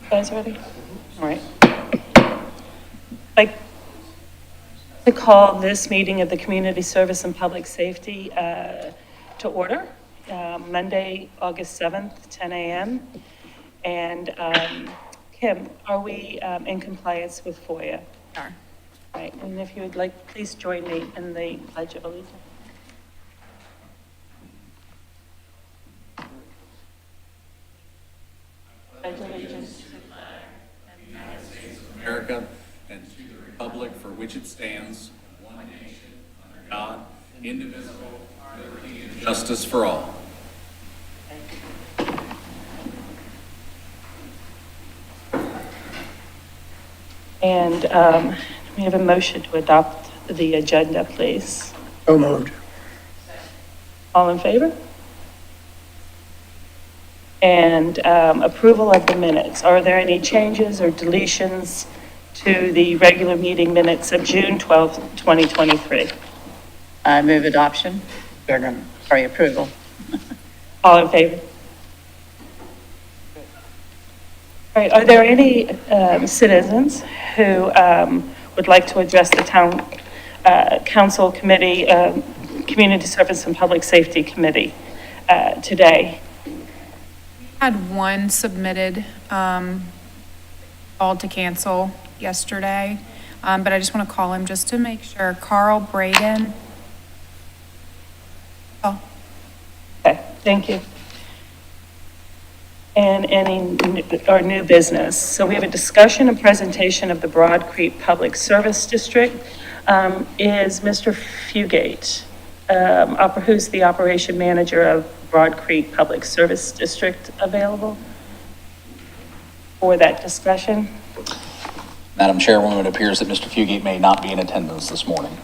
Guys ready? All right. Like to call this meeting of the Community Service and Public Safety to order, Monday, August 7th, 10 a.m. And Kim, are we in compliance with FOIA? Are. Right, and if you would like, please join me in the Pledge of Allegiance. Pledge allegiance to the flag of the United States of America and to the republic for which it stands, one nation, under God, indivisible, liberty and justice for all. And we have a motion to adopt the agenda, please. So moved. All in favor? And approval of the minutes. Are there any changes or deletions to the regular meeting minutes of June 12th, 2023? I move adoption, Second. sorry, approval. All in favor? All right, are there any citizens who would like to address the town council committee, Community Service and Public Safety Committee today? Had one submitted, called to cancel yesterday, but I just want to call him just to make sure. Carl Braden. Oh, Okay, thank you. And any new business. So we have a discussion and presentation of the Broad Creek Public Service District. Is Mr. Fugate, who's the operation manager of Broad Creek Public Service District, available for that discussion? Madam Chairwoman, it appears that Mr. Fugate may not be in attendance this morning.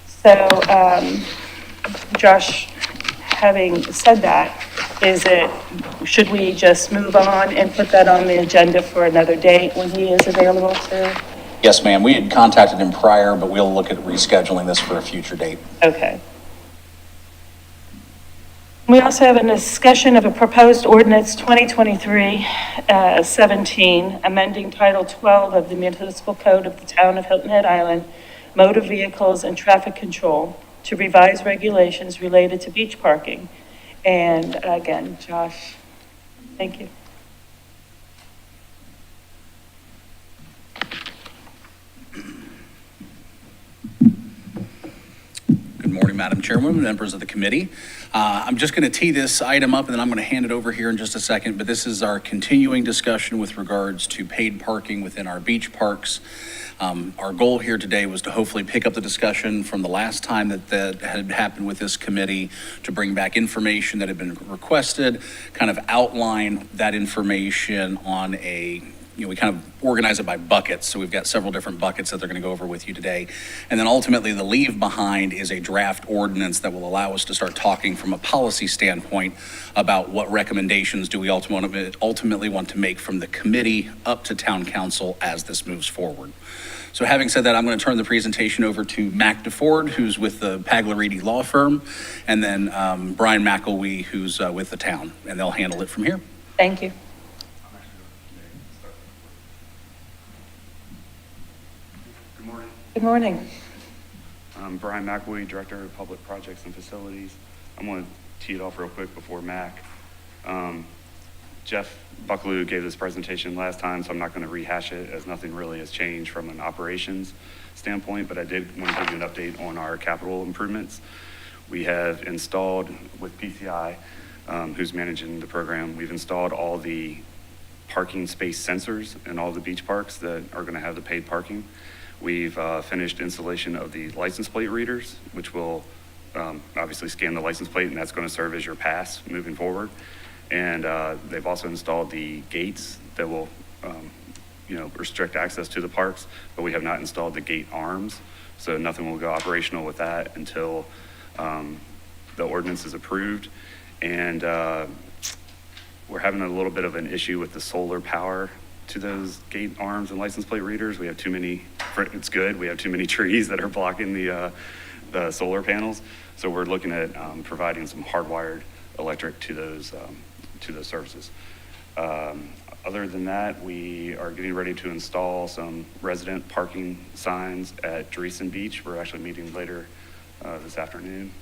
So, Josh, having said that, should we just move on and put that on the agenda for another date when he is available to? Yes, ma'am. We had contacted him prior, but we'll look at rescheduling this for a future date. Okay. We also have a discussion of a proposed ordinance 2023-17, amending Title 12 of the Municipal Code of the Town of Hilton Head Island, Motor Vehicles and Traffic Control, to revise regulations related to beach parking. And again, Josh, thank you. Good morning, Madam Chairwoman, members of the committee. I'm just going to tee this item up and then I'm going to hand it over here in just a second, but this is our continuing discussion with regards to paid parking within our beach parks. Our goal here today was to hopefully pick up the discussion from the last time that had happened with this committee, to bring back information that had been requested, kind of outline that information on we kind of organize it by buckets. So we've got several different buckets that they're going to go over with you today. And then ultimately the leave behind is a draft ordinance that will allow us to start talking from a policy standpoint about what recommendations do we ultimately want to make from the committee up to town council as this moves forward. So having said that, I'm going to turn the presentation over to Mac DeFord, who's with the Paglariti Law Firm, and then Brian McElwee, who's with the town, and they'll handle it from here. Thank you. Good morning. I'm Brian McElwee, Director of Public Projects and Facilities. I'm going to tee it off real quick before Mac. Jeff Bucklew gave this presentation last time, so I'm not going to rehash it, as nothing really has changed from an operations standpoint, but I did want to give you an update on our capital improvements. We have installed with PCI, who's managing the program, we've installed all the parking space sensors in all the beach parks that are going to have the paid parking. We've finished installation of the license plate readers, which will obviously scan the license plate, and that's going to serve as your pass moving forward. And they've also installed the gates that will, restrict access to the parks, but we have not installed the gate arms. So nothing will go operational with that until the ordinance is approved. And we're having a little bit of an issue with the solar power to those gate arms and license plate readers. We have too many, it's good, we have too many trees that are blocking the solar panels. So we're looking at providing some hardwired electric to those to those services. Other than that, we are getting ready to install some resident parking signs at Dreesen Beach. We're actually meeting later this afternoon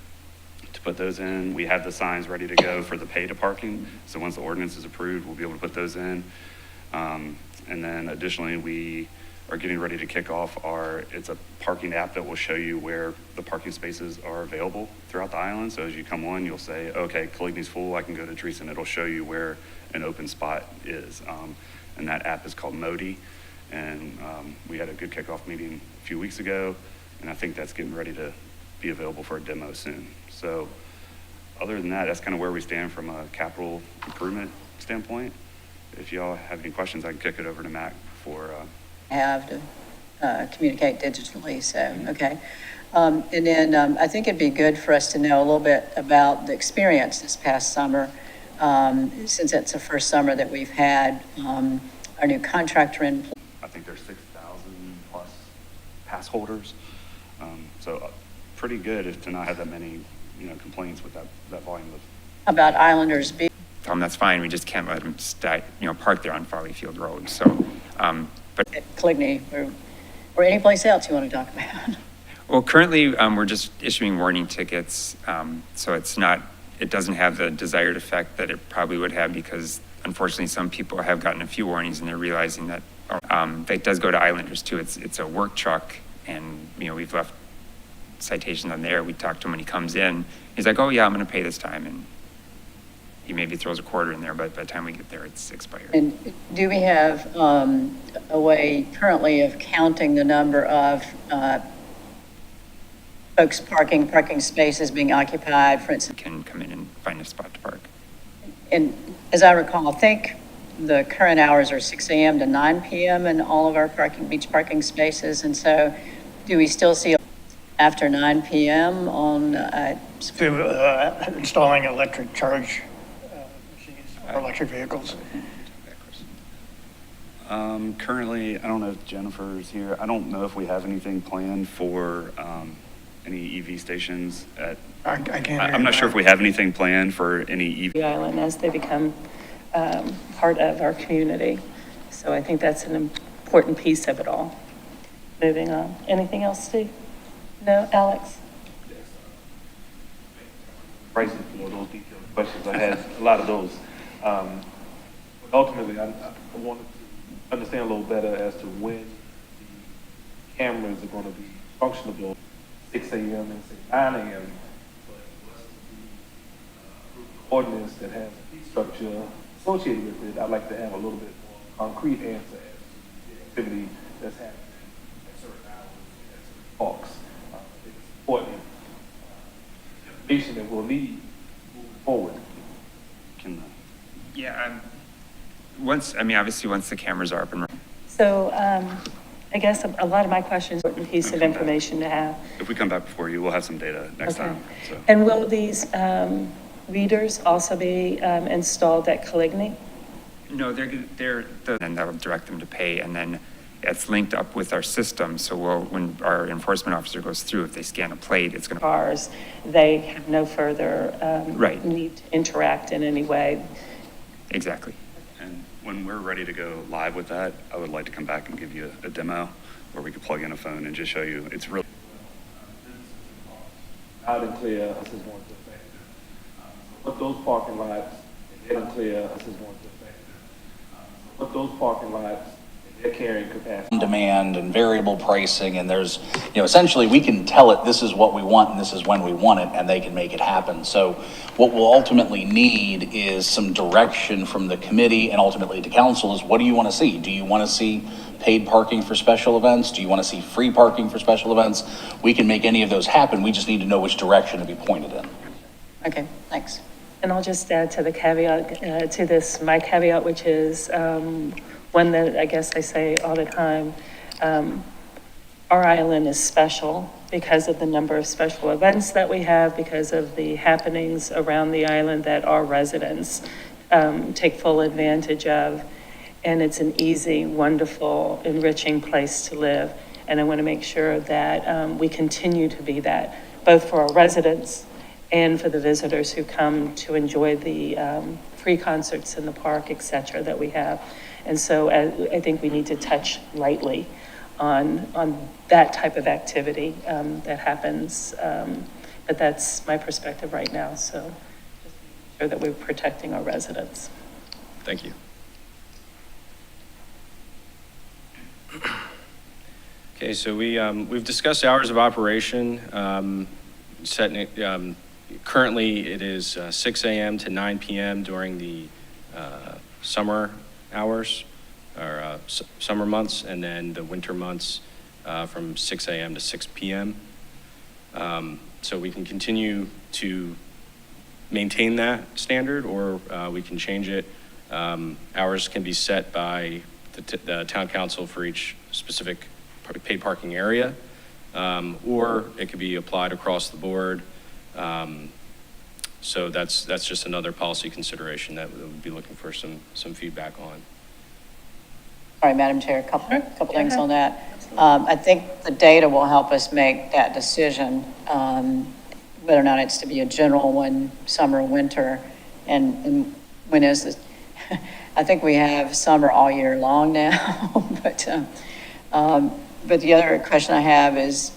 to put those in. We have the signs ready to go for the pay to parking. So once the ordinance is approved, we'll be able to put those in. And then additionally, we are getting ready to kick off it's a parking app that will show you where the parking spaces are available throughout the island. So as you come on, you'll say, okay, Coligny's full, I can go to Dreesen. It'll show you where an open spot is. And that app is called Modi. And we had a good kickoff meeting a few weeks ago, and I think that's getting ready to be available for a demo soon. So other than that, that's kind of where we stand from a capital improvement standpoint. If y'all have any questions, I can kick it over to Mac for Have to communicate digitally, so, okay. And then I think it'd be good for us to know a little bit about the experience this past summer, since it's the first summer that we've had our new contractor in. I think there's 6,000 plus pass holders. So pretty good to not have that many, complaints with that volume of. About Islanders Beach. Tell them that's fine, we just can't let them park there on Farley Field Road, so, but, At Coligny, or any place else you want to talk about. well, currently, we're just issuing warning tickets, so it doesn't have the desired effect that it probably would have, because unfortunately, some people have gotten a few warnings and they're realizing that, that does go to Islanders too, it's a work truck, and, we've left citations on there, we talked to him when he comes in, he's like, oh yeah, I'm gonna pay this time, and he maybe throws a quarter in there, but by the time we get there, it's expired. And do we have a way currently of counting the number of folks parking spaces being occupied, for instance? Can come in and find a spot to park. And as I recall, I think the current hours are 6 a.m. to 9 p.m. in all of our beach parking spaces. And so do we still see after 9 p.m. on To installing electric charge machines for electric vehicles. Currently, I don't know if Jennifer's here. I don't know if we have anything planned for any EV stations at. I can't hear I'm you not sure now. if we have anything planned for any EV. The island as they become part of our community. So I think that's an important piece of it all. Moving on. Anything else, Steve? No, Alex? Pricing for those detailed questions. I had a lot of those. But ultimately, I wanted to understand a little better as to when the cameras are going to be functionable, 6 a.m. and say 9 a.m. But what's the ordinance that has a fee structure associated with it? I'd like to have a little bit more concrete answer as to the activity that's happening at certain hours and at certain parks. I think it's important information that we'll need moving forward. Can Yeah, obviously, once the cameras are up and running. So I guess a lot of my questions are a piece of information to have. if we come back before you, we'll have some data next Okay. time. So. And will these readers also be installed at Coligny? No, and that'll direct them to pay, and then it's linked up with our system, so when our enforcement officer goes through, if they scan a plate, it's gonna. Cars, they have no further Right. need to interact in any way. Exactly. And when we're ready to go live with that, I would like to come back and give you a demo where we could plug in a phone and just show you. It's really. Loud and clear, us is one to effective. What those parking lots, and they're unclear, us is one to effective. What those parking lots, and their carrying capacity. Demand and variable pricing, and there's, essentially, we can tell it, this is what we want and this is when we want it, and they can make it happen. So what we'll ultimately need is some direction from the committee and ultimately to council is, what do you want to see? Do you want to see paid parking for special events? Do you want to see free parking for special events? We can make any of those happen. We just need to know which direction to be pointed in. Okay, thanks. And I'll just add to the caveat, to this, my caveat, which is one that I guess I say all the time. Our island is special because of the number of special events that we have, because of the happenings around the island that our residents take full advantage of. And it's an easy, wonderful, enriching place to live. And I want to make sure that we continue to be that, both for our residents and for the visitors who come to enjoy the free concerts in the park, et cetera, that we have. And so I think we need to touch lightly on that type of activity that happens. But that's my perspective right now, so just make sure that we're protecting our residents. Thank you. Okay, so we've discussed hours of operation. Currently, it is 6 a.m. to 9 p.m. during the summer hours, or summer months, and then the winter months from 6 a.m. to 6 p.m. So we can continue to maintain that standard, or we can change it. Hours can be set by the town council for each specific paid parking area, or it could be applied across the board. So that's just another policy consideration that we'll be looking for some feedback on. Sorry, Madam Chair, a couple things on that. I think the data will help us make that decision, whether or not it's to be a general one, summer, winter, and when is this? I think we have summer all year long now, but the other question I have is,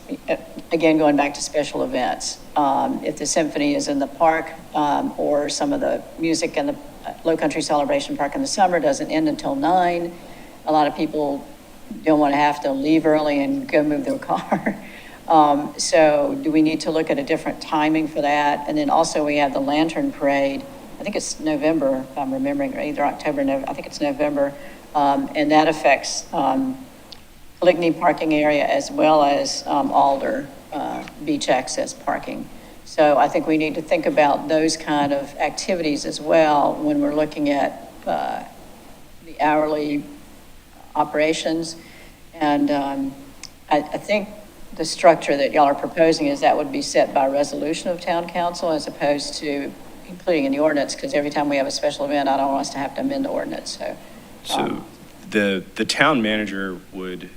again, going back to special events. If the symphony is in the park, or some of the music in the Low Country Celebration Park in the summer doesn't end until 9, a lot of people don't want to have to leave early and go move their car. So do we need to look at a different timing for that? And then also we have the Lantern Parade. I think it's November, if I'm remembering, or either October, I think it's November. And that affects Poligny parking area as well as Alder beach access parking. So I think we need to think about those kind of activities as well when we're looking at the hourly operations. And I think the structure that y'all are proposing is that would be set by resolution of town council as opposed to including in the ordinance, because every time we have a special event, I don't want us to have to amend the ordinance, So the town manager would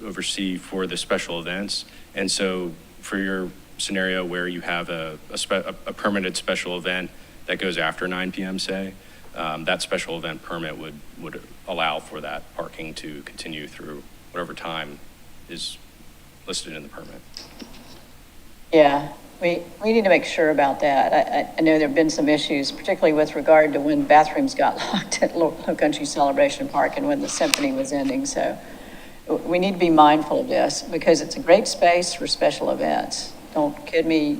oversee for the special events. And so for your scenario where you have a permitted special event that goes after 9 p.m., say, that special event permit would allow for that parking to continue through whatever time is listed in the permit. Yeah, we need to make sure about that. I know there have been some issues, particularly with regard to when bathrooms got locked at Low Country Celebration Park and when the symphony was ending. So we need to be mindful of this because it's a great space for special events. Don't kid me.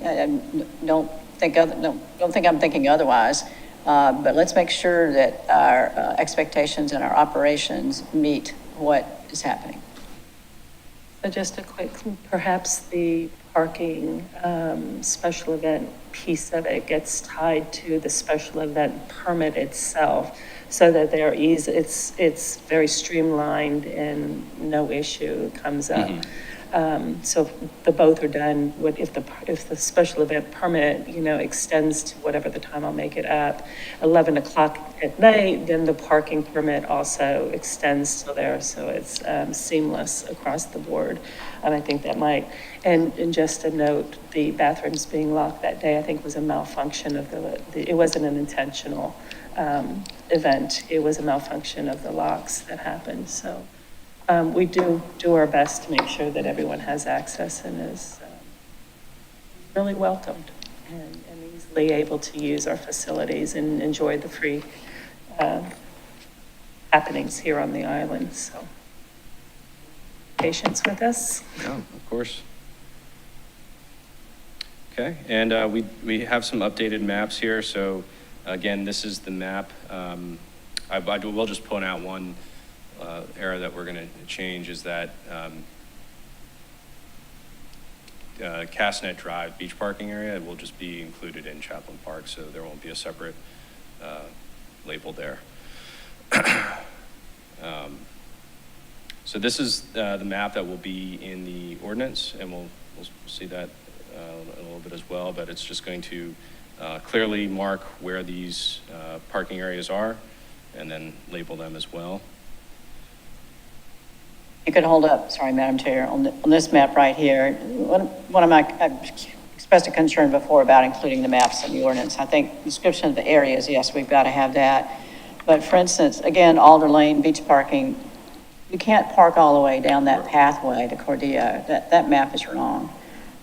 Don't think I'm thinking otherwise. But let's make sure that our expectations and our operations meet what is happening. So just a quick, perhaps the parking special event piece of it gets tied to the special event permit itself so that it's very streamlined and no issue comes up. So if the both are done, if the special event permit, extends to whatever the time I'll make it up, 11 o'clock at night, then the parking permit also extends to there. So it's seamless across the board. And I think that might, and just a note, the bathrooms being locked that day, I think was a malfunction of it wasn't an intentional event. It was a malfunction of the locks that happened. So we do our best to make sure that everyone has access and is really welcomed and easily able to use our facilities and enjoy the free happenings here on the island. So patience with us. No, of course. Okay, and we have some updated maps here. So again, this is the map. I will just point out one area that we're going to change is that Castnet Drive beach parking area will just be included in Chaplin Park, so there won't be a separate label there. So this is the map that will be in the ordinance, and we'll see that a little bit as well, but it's just going to clearly mark where these parking areas are and then label them as well. You could hold up, sorry, Madam Chair, on this map right here. One of my expressed a concern before about including the maps in the ordinance. I think description of the areas, yes, we've got to have that. But for instance, again, Alder Lane, beach parking, you can't park all the way down that pathway to Cordillo. That map is wrong.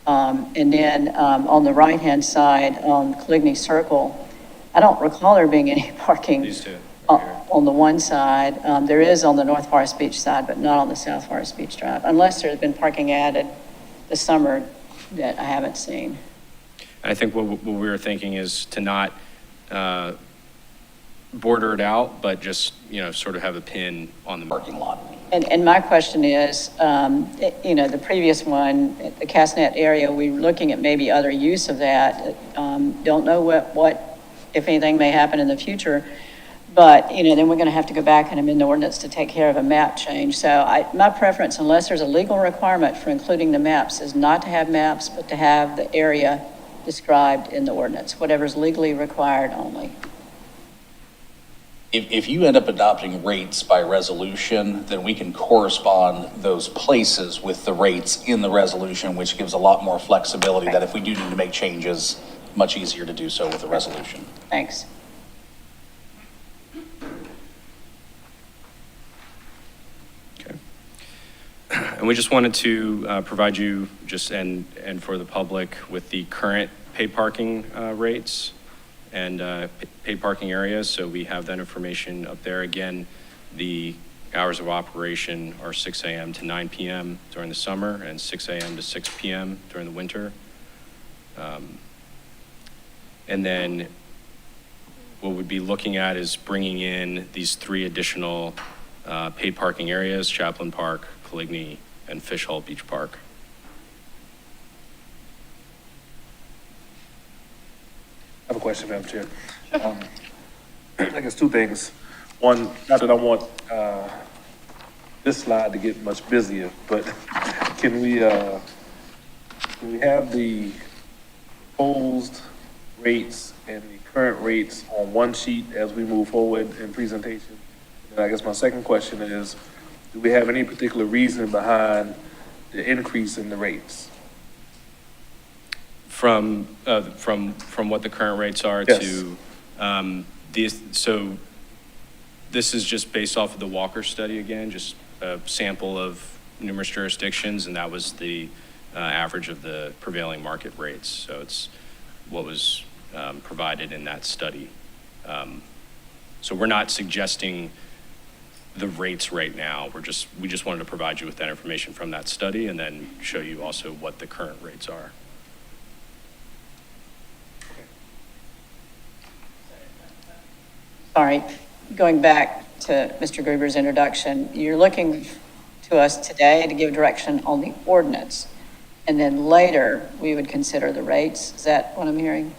And then on the right-hand side, on Coligny Circle, I don't recall there being any parking. These two. On the one side. There is on the North Forest Beach side, but not on the South Forest Beach Drive, unless there's been parking added this summer that I haven't seen. I think what we were thinking is to not border it out, but just, sort of have a pin on the Parking lot. And my question is, the previous one, the Castnet area, we were looking at maybe other use of that. Don't know what, if anything, may happen in the future. But, then we're going to have to go back and amend the ordinance to take care of a map change. So my preference, unless there's a legal requirement for including the maps, is not to have maps, but to have the area described in the ordinance, whatever's legally required only. If you end up adopting rates by resolution, then we can correspond those places with the rates in the resolution, which gives a lot more flexibility that if we do need to make changes, much easier to do so with a resolution. Thanks. And we just wanted to provide you and for the public with the current paid parking rates and paid parking areas. So we have that information up there. Again, the hours of operation are 6 a.m. to 9 p.m. during the summer and 6 a.m. to 6 p.m. during the winter. And then what we'd be looking at is bringing in these 3 additional paid parking areas: Chaplin Park, Coligny, and Fish Hole Beach Park. I have a question, Madam Chair. I guess 2 things. One, not that I want this slide to get much busier, but can we have the proposed rates and the current rates on one sheet as we move forward in presentation? And I guess my second question is, do we have any particular reason behind the increase in the rates? From what the current rates are Yes. to, so this is just based off of the Walker study again, just a sample of numerous jurisdictions, and that was the average of the prevailing market rates. So it's what was provided in that study. So we're not suggesting the rates right now. We just wanted to provide you with that information from that study and then show you also what the current rates are. Sorry, going back to Mr. Gruber's introduction, you're looking to us today to give direction on the ordinance, and then later we would consider the rates. Is that what I'm hearing?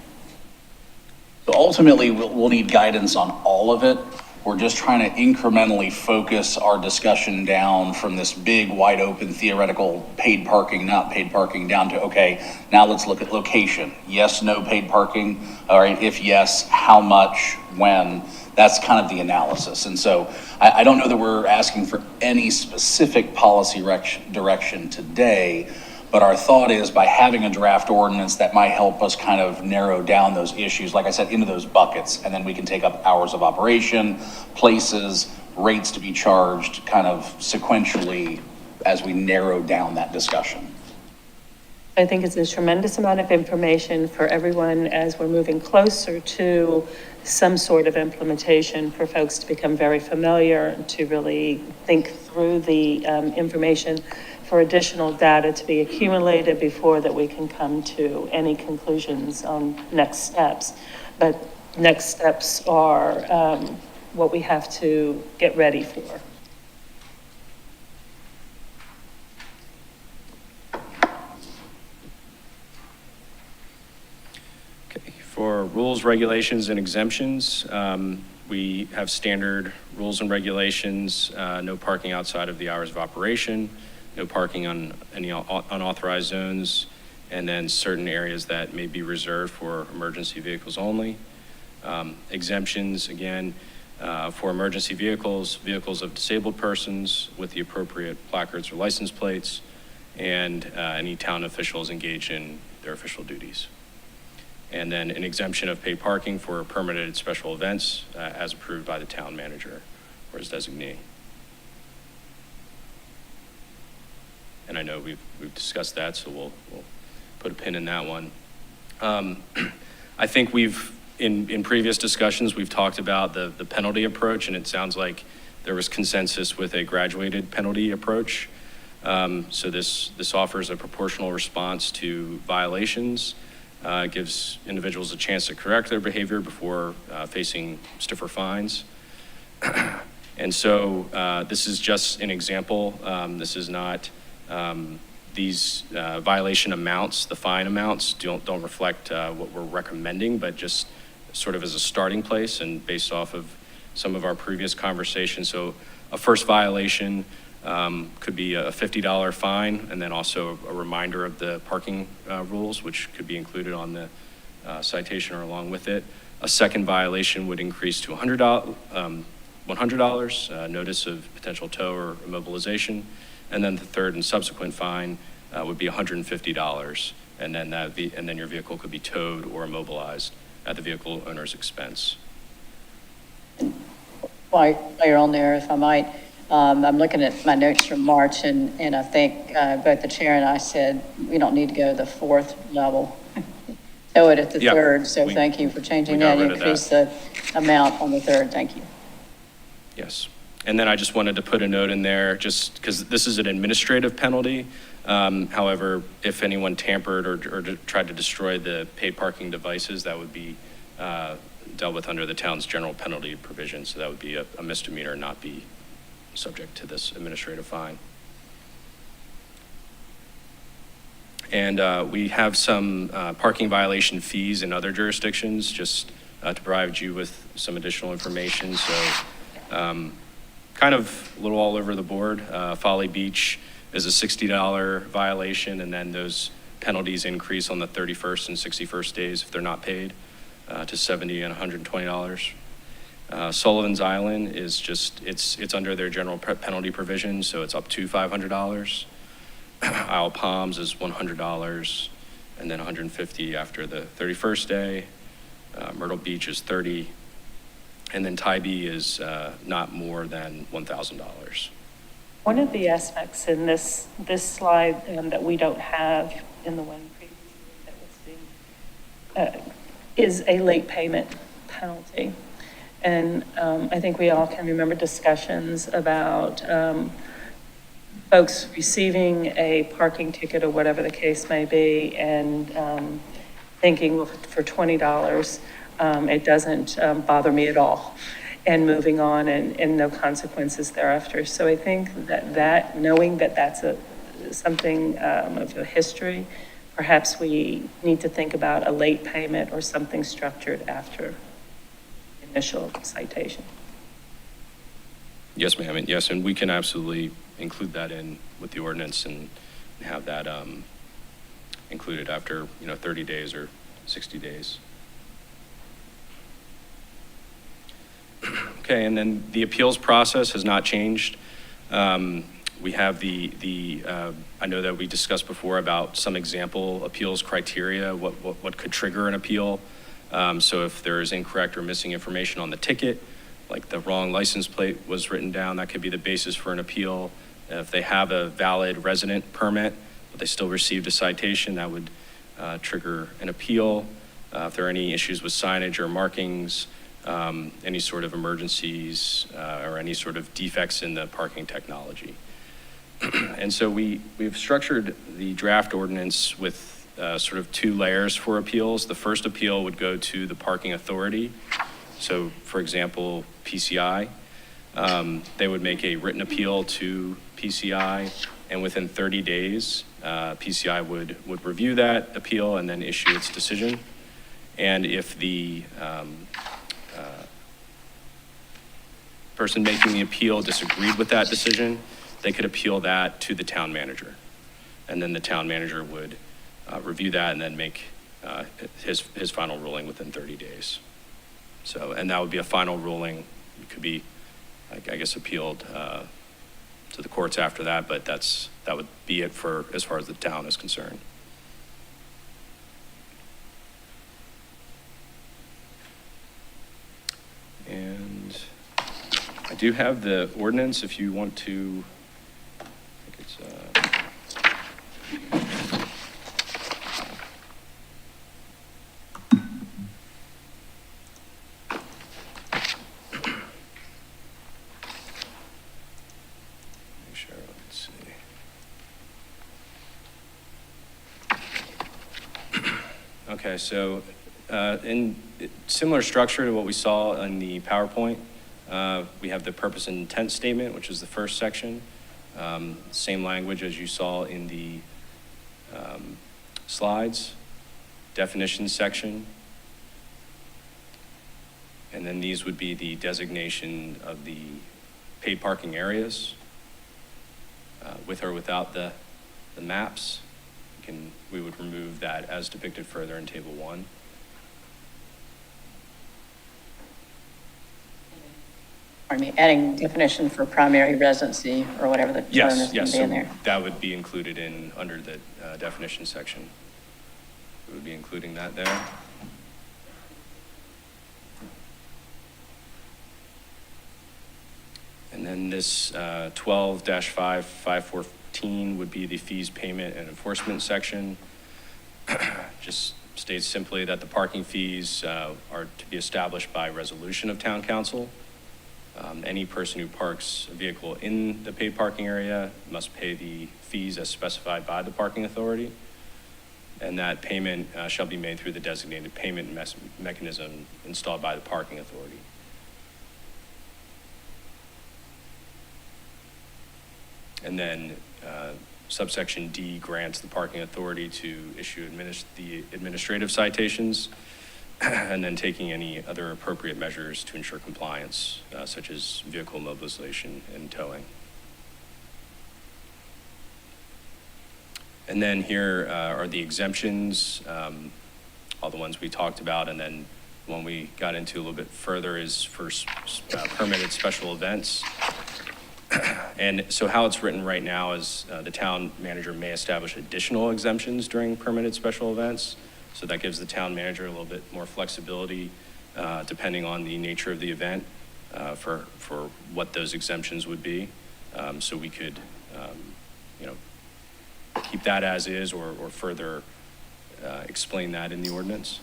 So ultimately, we'll need guidance on all of it. We're just trying to incrementally focus our discussion down from this big, wide open theoretical paid parking, not paid parking, down to, okay, now let's look at location. Yes, no paid parking. All right, if yes, how much, when? That's kind of the analysis. And so I don't know that we're asking for any specific policy direction today, but our thought is by having a draft ordinance that might help us kind of narrow down those issues, like I said, into those buckets, and then we can take up hours of operation, places, rates to be charged kind of sequentially as we narrow down that discussion. I think it's a tremendous amount of information for everyone as we're moving closer to some sort of implementation for folks to become very familiar and to really think through the information, for additional data to be accumulated before that we can come to any conclusions on next steps. But next steps are what we have to get ready for. For rules, regulations, and exemptions, we have standard rules and regulations, no parking outside of the hours of operation, no parking on any unauthorized zones, and then certain areas that may be reserved for emergency vehicles only. Exemptions, again, for emergency vehicles, vehicles of disabled persons with the appropriate placards or license plates, and any town officials engaged in their official duties. And then an exemption of paid parking for permitted special events as approved by the town manager or his designee. And I know we've discussed that, so we'll put a pin in that one. I think in previous discussions, we've talked about the penalty approach, and it sounds like there was consensus with a graduated penalty approach. So this offers a proportional response to violations, gives individuals a chance to correct their behavior before facing stiffer fines. And so this is just an example. This is not, these violation amounts, the fine amounts don't reflect what we're recommending, but just sort of as a starting place and based off of some of our previous conversations. So a first violation could be a $50 fine, and then also a reminder of the parking rules, which could be included on the citation or along with it. A second violation would increase to $100, notice of potential tow or immobilization. And then the third and subsequent fine would be $150, and then your vehicle could be towed or immobilized at the vehicle owner's expense. While you're on there, if I might, I'm looking at my notes from March, and I think both the chair and I said we don't need to go to the fourth level. Tow it at the third, so thank you for changing that. Increase the amount on the third, thank you. Yes. And then I just wanted to put a note in there, just because this is an administrative penalty. However, if anyone tampered or tried to destroy the paid parking devices, that would be dealt with under the town's general penalty provision. So that would be a misdemeanor, not be subject to this administrative fine. And we have some parking violation fees in other jurisdictions, just to provide you with some additional information. So kind of a little all over the board. Folly Beach is a $60 violation, and then those penalties increase on the 31st and 61st days if they're not paid to $70 and $120. Sullivan's Island is just, it's under their general penalty provision, so it's up to $500. Isle Palms is $100, and then $150 after the 31st day. Myrtle Beach is $30, and then Tybee is not more than $1,000. One of the aspects in this slide that we don't have in the one previously that was being, is a late payment penalty. And I think we all can remember discussions about folks receiving a parking ticket or whatever the case may be, and thinking, well, for $20, it doesn't bother me at all, and moving on and no consequences thereafter. So I think that knowing that that's something of a history, perhaps we need to think about a late payment or something structured after initial citation. Yes, ma'am. And yes, and we can absolutely include that in with the ordinance and have that included after 30 days or 60 days. Okay, and then the appeals process has not changed. We have I know that we discussed before about some example appeals criteria, what could trigger an appeal. So if there is incorrect or missing information on the ticket, like the wrong license plate was written down, that could be the basis for an appeal. If they have a valid resident permit, but they still received a citation, that would trigger an appeal. If there are any issues with signage or markings, any sort of emergencies, or any sort of defects in the parking technology. And so we've structured the draft ordinance with sort of two layers for appeals. The first appeal would go to the parking authority. So for example, PCI, they would make a written appeal to PCI, and within 30 days, PCI would review that appeal and then issue its decision. And if the person making the appeal disagreed with that decision, they could appeal that to the town manager. And then the town manager would review that and then make his final ruling within 30 days. So, and that would be a final ruling. It could be, I guess, appealed to the courts after that, but that would be it for as far as the town is concerned. I do have the ordinance if you want to, I think it's, make sure, let's see. Okay, so in similar structure to what we saw in the PowerPoint, we have the purpose and intent statement, which is the first section. Same language as you saw in the slides, definitions section. And then these would be the designation of the paid parking areas, with or without the maps. We would remove that as depicted further in Table 1. Pardon me, adding definition for primary residency or whatever the term is Yes, going yes, to be in so there. that would be included under the definition section. We would be including that there. And then this 12-514 would be the fees, payment, and enforcement section. Just states simply that the parking fees are to be established by resolution of town council. Any person who parks a vehicle in the paid parking area must pay the fees as specified by the parking authority. And that payment shall be made through the designated payment mechanism installed by the parking authority. And then subsection D grants the parking authority to issue the administrative citations and then taking any other appropriate measures to ensure compliance, such as vehicle mobilization and towing. And then here are the exemptions, all the ones we talked about. And then one we got into a little bit further is for permitted special events. And so how it's written right now is the town manager may establish additional exemptions during permitted special events. So that gives the town manager a little bit more flexibility depending on the nature of the event for what those exemptions would be. So we could, keep that as is or further explain that in the ordinance.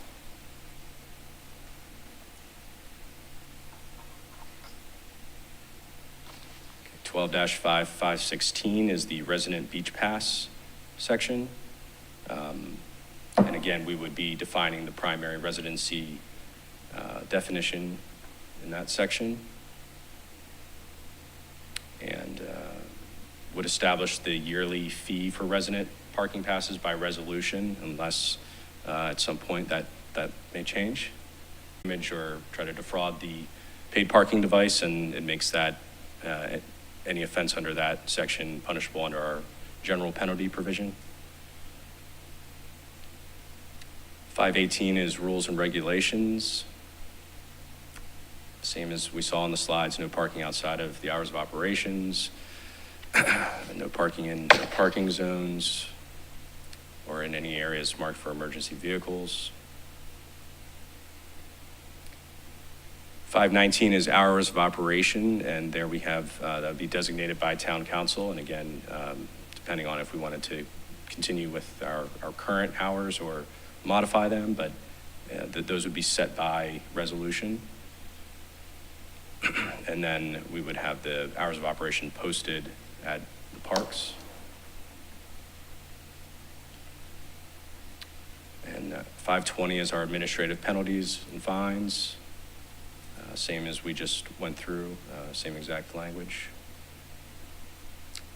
Okay, 12-5516 is the resident beach pass section. And again, we would be defining the primary residency definition in that section. And would establish the yearly fee for resident parking passes by resolution unless at some point that may change. Or try to defraud the paid parking device, and it makes that any offense under that section punishable under our general penalty provision. 518 is rules and regulations. Same as we saw on the slides, no parking outside of the hours of operations, no parking in parking zones or in any areas marked for emergency vehicles. 519 is hours of operation, and there we have, that would be designated by town council. And again, depending on if we wanted to continue with our current hours or modify them, but those would be set by resolution. And then we would have the hours of operation posted at the parks. And 520 is our administrative penalties and fines. Same as we just went through, same exact language.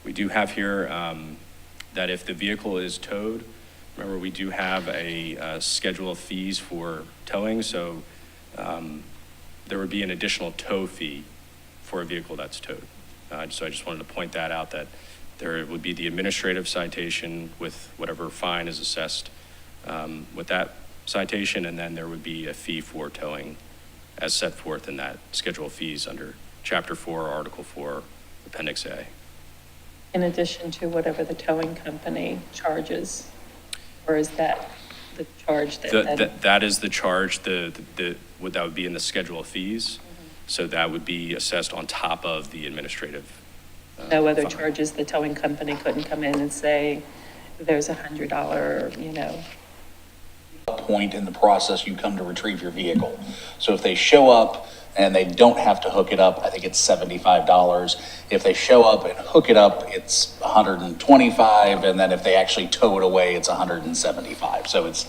We do have here that if the vehicle is towed, remember we do have a schedule of fees for towing, so there would be an additional tow fee for a vehicle that's towed. So I just wanted to point that out, that there would be the administrative citation with whatever fine is assessed with that citation, and then there would be a fee for towing as set forth in that schedule of fees under Chapter 4, Article 4, Appendix A. In addition to whatever the towing company charges? Or is that the charge that? That is the charge, that would be in the schedule of fees. So that would be assessed on top of the administrative. No other fine. charges, the towing company couldn't come in and say, there's $100, you know. Point in the process you come to retrieve your vehicle. So if they show up and they don't have to hook it up, I think it's $75. If they show up and hook it up, it's $125, and then if they actually tow it away, it's $175. So it's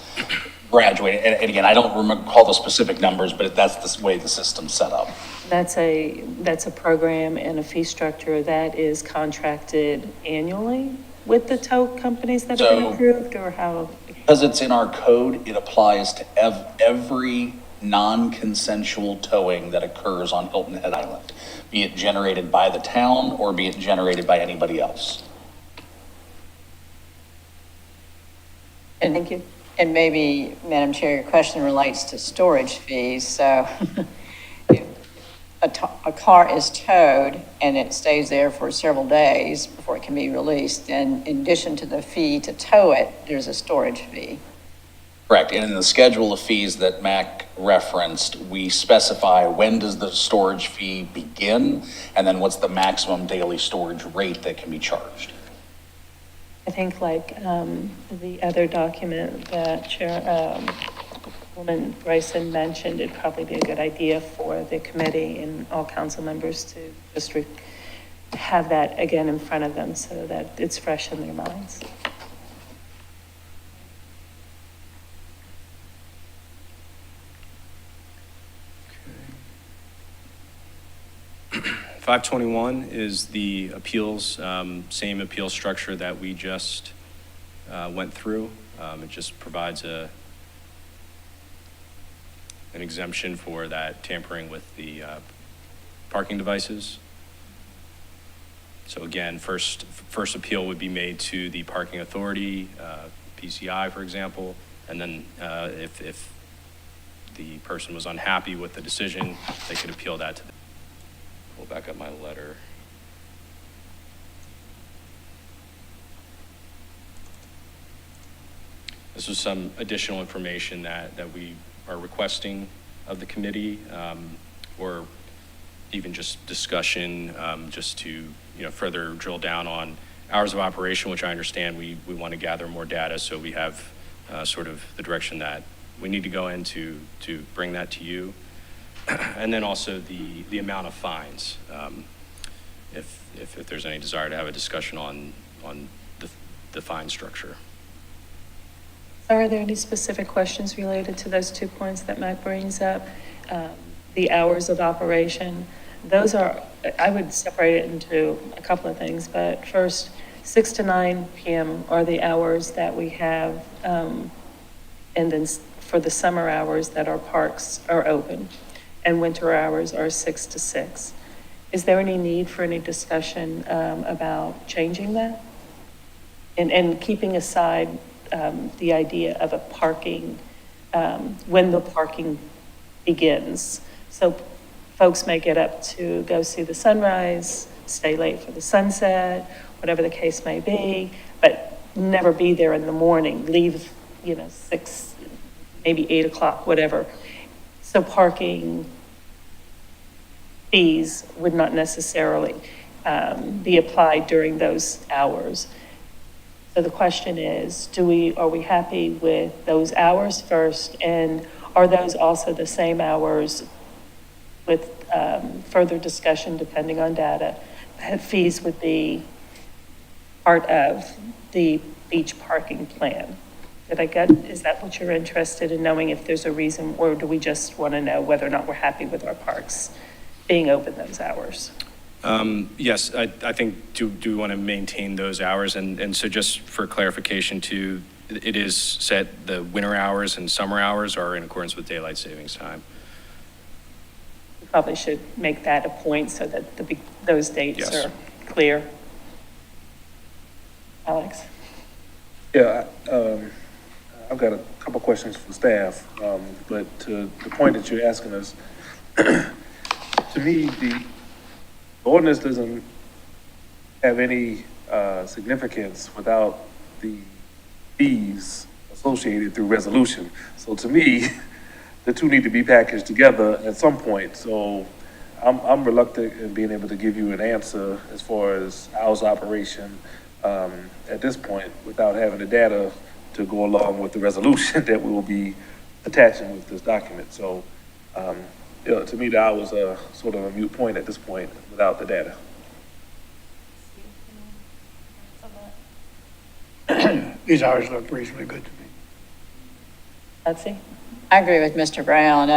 graduated, and again, I don't recall the specific numbers, but that's the way the system's set up. That's a program and a fee structure that is contracted annually with the tow companies that have been So- approved, or how? Because it's in our code, it applies to every non-consensual towing that occurs on Hilton Head Island, be it generated by the town or be it generated by anybody else. Thank you. And maybe, Madam Chair, your question relates to storage fees. So if a car is towed and it stays there for several days before it can be released, then in addition to the fee to tow it, there's a storage fee. Correct. And in the schedule of fees that Mac referenced, we specify when does the storage fee begin, and then what's the maximum daily storage rate that can be charged. I think like the other document that Chairwoman Bryson mentioned, it'd probably be a good idea for the committee and all council members to just have that again in front of them so that it's fresh in their minds. Okay. 521 is the appeals, same appeal structure that we just went through. It just provides an exemption for that tampering with the parking devices. So again, first appeal would be made to the parking authority, PCI, for example, and then if the person was unhappy with the decision, they could appeal that to the. Pull back up my letter. This is some additional information that we are requesting of the committee, or even just discussion, just to, further drill down on hours of operation, which I understand we want to gather more data, so we have sort of the direction that we need to go into to bring that to you. And then also the amount of fines, if there's any desire to have a discussion on the fine structure. Are there any specific questions related to those 2 points that Mac brings up? The hours of operation, those are, I would separate it into a couple of things, but first, 6 to 9 p.m. are the hours that we have, and then for the summer hours that our parks are open, and winter hours are 6 to 6. Is there any need for any discussion about changing that? And keeping aside the idea of a parking, when the parking begins. So folks may get up to go see the sunrise, stay late for the sunset, whatever the case may be, but never be there in the morning, leave, 6, maybe 8 o'clock, whatever. So parking fees would not necessarily be applied during those hours. So the question is, are we happy with those hours first? And are those also the same hours with further discussion, depending on data, that fees would be part of the beach parking plan? Is that what you're interested in knowing, if there's a reason, or do we just want to know whether or not we're happy with our parks being open those hours? Yes, I think do we want to maintain those hours? And so just for clarification too, it is set, the winter hours and summer hours are in accordance with daylight savings time. We probably should make that a point so that those dates Yes. are clear. Alex? Yeah, I've got a couple questions for staff, but to the point that you're asking us, to me, the ordinance doesn't have any significance without the fees associated through resolution. So to me, the two need to be packaged together at some point. So I'm reluctant in being able to give you an answer as far as hours of operation, at this point, without having the data to go along with the resolution that we will be attaching with this document. So, you know, to me, the hours are sort of a moot point at this point without the data. These hours look reasonably good to me. Betsy? I agree with Mr. Brown.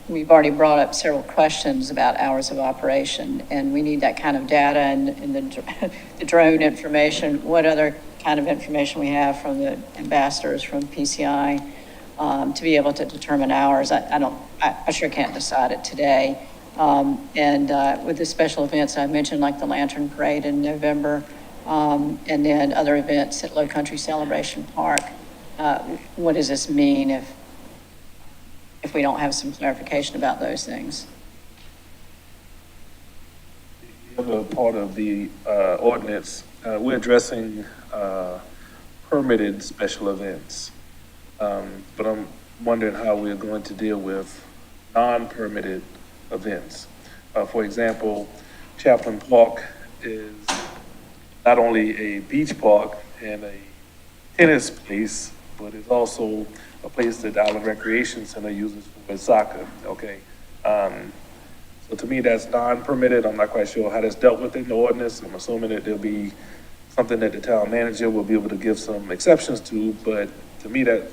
We've already brought up several questions about hours of operation, and we need that kind of data and the drone information. What other kind of information we have from the ambassadors from PCI to be able to determine hours. I sure can't decide it today. And with the special events I mentioned, like the Lantern Parade in November, and then other events at Low Country Celebration Park, what does this mean if we don't have some clarification about those things? The other part of the ordinance, we're addressing permitted special events. But I'm wondering how we're going to deal with non-permitted events. For example, Chaplain Park is not only a beach park and a tennis place, but it's also a place that the Island Recreation Center uses for soccer, okay? So to me, that's non-permitted. I'm not quite sure how that's dealt with in the ordinance. I'm assuming that there'll be something that the town manager will be able to give some exceptions to, but to me, that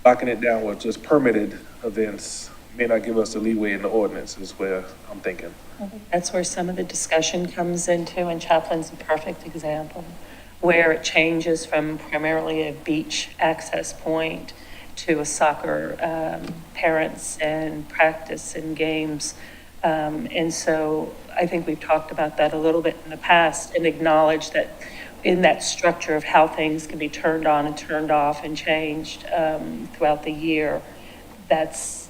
locking it down with just permitted events may not give us the leeway in the ordinance is where I'm thinking. That's where some of the discussion comes into, and Chaplin's a perfect example, where it changes from primarily a beach access point to a soccer parents and practice and games. And so I think we've talked about that a little bit in the past and acknowledged that in that structure of how things can be turned on and turned off and changed throughout the year, that's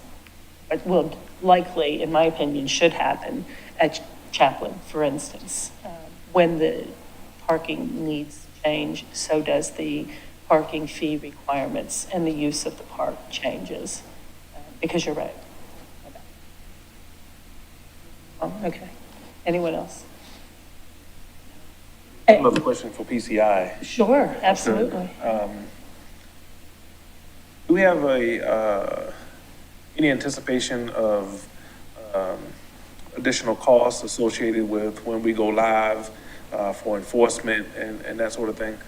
what will likely, in my opinion, should happen at Chaplin, for instance. When the parking needs change, so does the parking fee requirements and the use of the park changes, because you're right. Oh, okay. Anyone else? Another question for PCI. Sure, absolutely. Do we have any anticipation of additional costs associated with when we go live for enforcement and that sort of thing?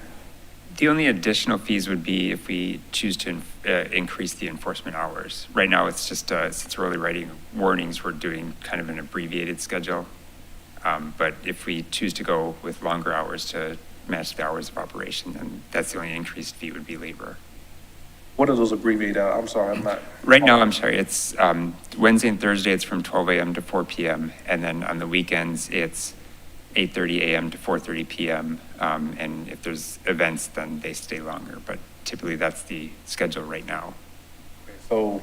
The only additional fees would be if we choose to increase the enforcement hours. Right now, it's just, since we're only writing warnings, we're doing kind of an abbreviated schedule. But if we choose to go with longer hours to match the hours of operation, then that's the only increased fee would be labor. What are those abbreviated? I'm sorry, I'm not. Right now, I'm sorry, it's Wednesday and Thursday, it's from 12 a.m. to 4 p.m. And then on the weekends, it's 8:30 a.m. to 4:30 p.m. And if there's events, then they stay longer. But typically, that's the schedule right now. So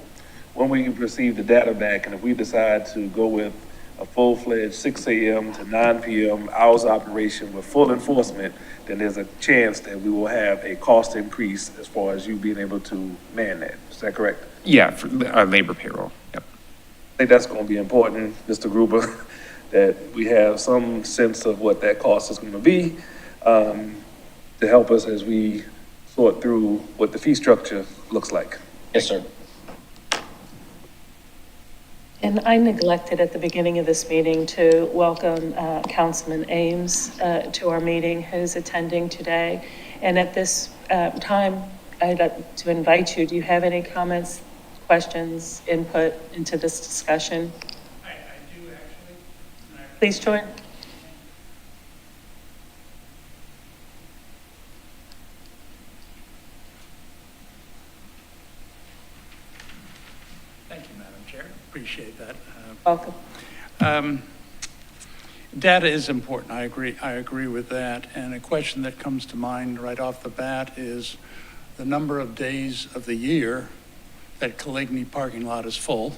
when we receive the data back, and if we decide to go with a full-fledged 6 a.m. to 9 p.m. hours of operation with full enforcement, then there's a chance that we will have a cost increase as far as you being able to man that. Is that correct? Yeah, for labor payroll. Yep. I think that's going to be important, Mr. Gruber, that we have some sense of what that cost is going to be to help us as we sort through what the fee structure looks like. Yes, sir. And I neglected at the beginning of this meeting to welcome Councilman Ames to our meeting, who's attending today. And at this time, I'd like to invite you. Do you have any comments, questions, input into this discussion? I do actually. Please join. Thank you, Madam Chair. Appreciate that. Welcome. Data is important. I agree with that. And a question that comes to mind right off the bat is the number of days of the year that Coligny parking lot is full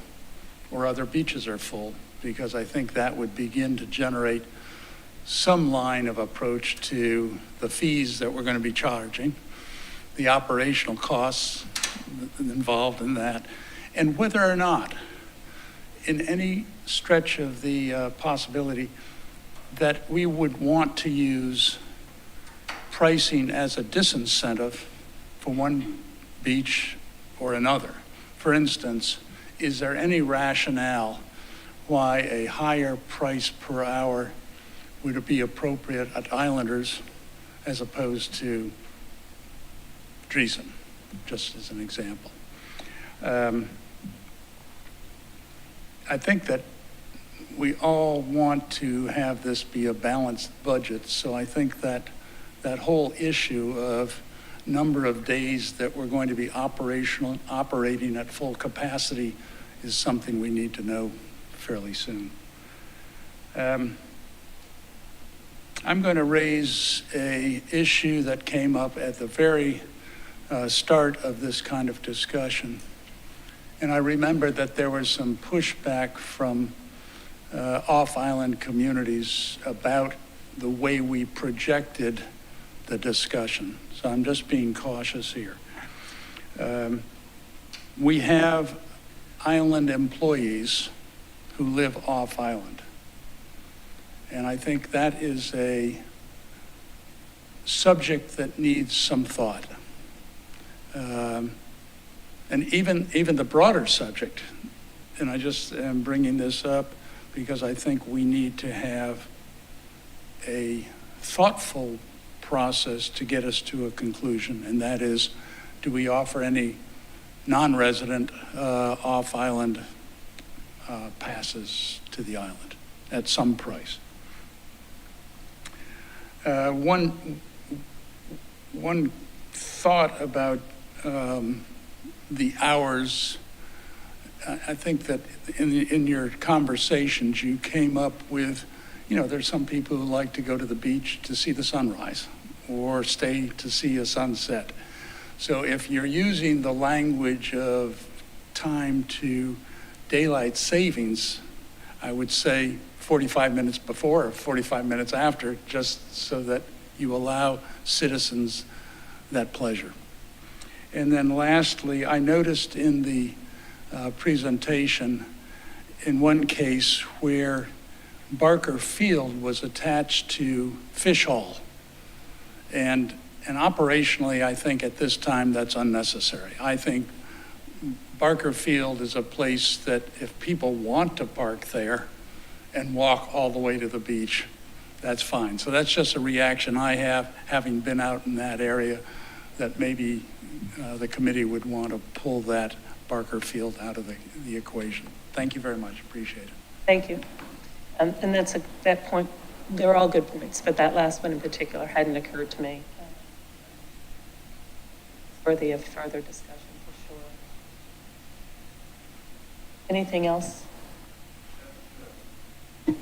or other beaches are full, because I think that would begin to generate some line of approach to the fees that we're going to be charging, the operational costs involved in that, and whether or not in any stretch of the possibility that we would want to use pricing as a disincentive for one beach or another. For instance, is there any rationale why a higher price per hour would be appropriate at Islanders as opposed to Dreesen, just as an example? I think that we all want to have this be a balanced budget, so I think that that whole issue of number of days that we're going to be operating at full capacity is something we need to know fairly soon. I'm going to raise a issue that came up at the very start of this kind of discussion. And I remember that there was some pushback from off-island communities about the way we projected the discussion. So I'm just being cautious here. We have island employees who live off-island. And I think that is a subject that needs some thought. And even the broader subject, and I just am bringing this up because I think we need to have a thoughtful process to get us to a conclusion, and that is, do we offer any non-resident off-island passes to the island at some price? One thought about the hours, I think that in your conversations you came up with, there's some people who like to go to the beach to see the sunrise or stay to see a sunset. So if you're using the language of time to daylight savings, I would say 45 minutes before or 45 minutes after, just so that you allow citizens that pleasure. And then lastly, I noticed in the presentation, in one case where Barker Field was attached to Fish Hall. And operationally, I think at this time that's unnecessary. I think Barker Field is a place that if people want to park there and walk all the way to the beach, that's fine. So that's just a reaction I have, having been out in that area, that maybe the committee would want to pull that Barker Field out of the equation. Thank you very much. Appreciate it. Thank you. And that point, they're all good points, but that last one in particular hadn't occurred to me. Worthy of further discussion, for sure. Anything else?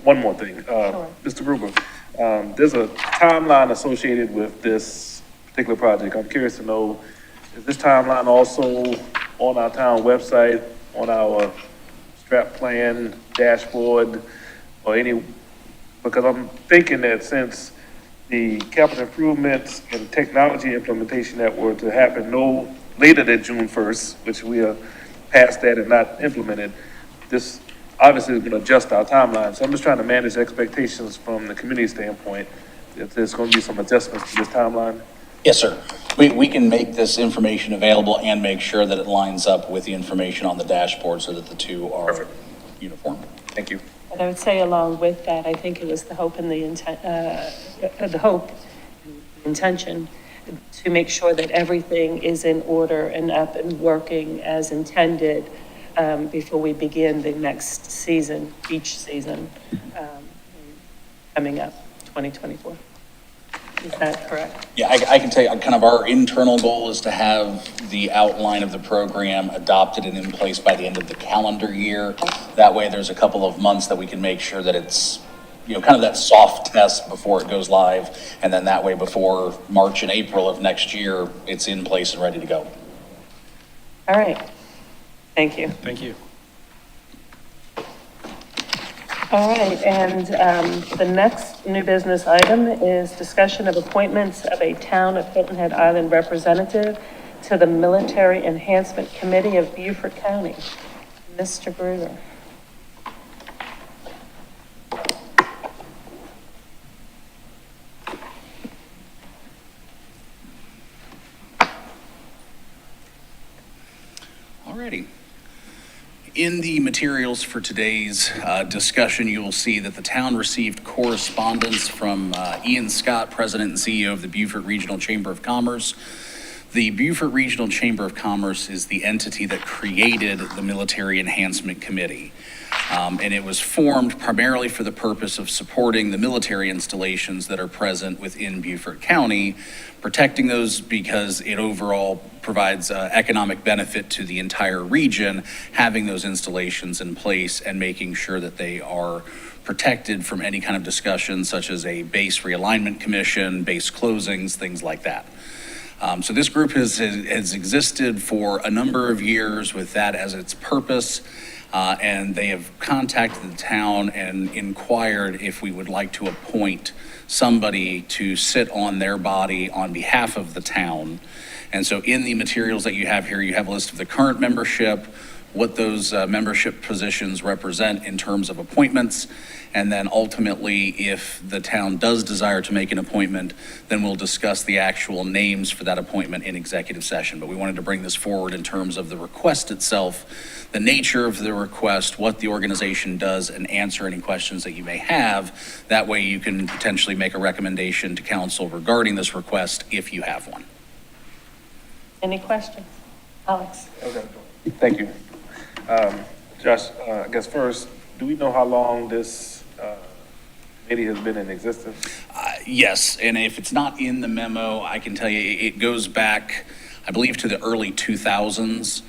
One more thing, Sure. Mr. Gruber, there's a timeline associated with this particular project. I'm curious to know, is this timeline also on our town website, on our strat plan dashboard, or any, because I'm thinking that since the capital improvements and technology implementation that were to happen no later than June 1st, which we are past that and not implemented, this obviously is going to adjust our timeline. So I'm just trying to manage expectations from the community standpoint, if there's going to be some adjustments to this timeline. Yes, sir. We can make this information available and make sure that it lines up with the information on the dashboard so that the two are Perfect. uniform. Thank you. And I would say along with that, I think it was the hope and the intention to make sure that everything is in order and up and working as intended before we begin the next season, beach season, coming up, 2024. Is that correct? Yeah, I can tell you, kind of our internal goal is to have the outline of the program adopted and in place by the end of the calendar year. That way, there's a couple of months that we can make sure that it's, kind of that soft test before it goes live. And then that way, before March and April of next year, it's in place and ready to go. All right. Thank you. Thank you. All right, and the next new business item is discussion of appointments of a town of Hilton Head Island representative to the Military Enhancement Committee of Beaufort County. Mr. Gruber. Alrighty. In the materials for today's discussion, you will see that the town received correspondence from Ian Scott, President and CEO of the Beaufort Regional Chamber of Commerce. The Beaufort Regional Chamber of Commerce is the entity that created the Military Enhancement Committee. And it was formed primarily for the purpose of supporting the military installations that are present within Beaufort County, protecting those because it overall provides economic benefit to the entire region, having those installations in place and making sure that they are protected from any kind of discussion such as a base realignment commission, base closings, things like that. So this group has existed for a number of years with that as its purpose. And they have contacted the town and inquired if we would like to appoint somebody to sit on their body on behalf of the town. And so in the materials that you have here, you have a list of the current membership, what those membership positions represent in terms of appointments. And then ultimately, if the town does desire to make an appointment, then we'll discuss the actual names for that appointment in executive session. But we wanted to bring this forward in terms of the request itself, the nature of the request, what the organization does, and answer any questions that you may have. That way you can potentially make a recommendation to council regarding this request if you have one. Any questions? Alex? Okay, thank you. Josh, I guess first, do we know how long this committee has been in existence? Yes, and if it's not in the memo, I can tell you it goes back, I believe, to the early 2000s.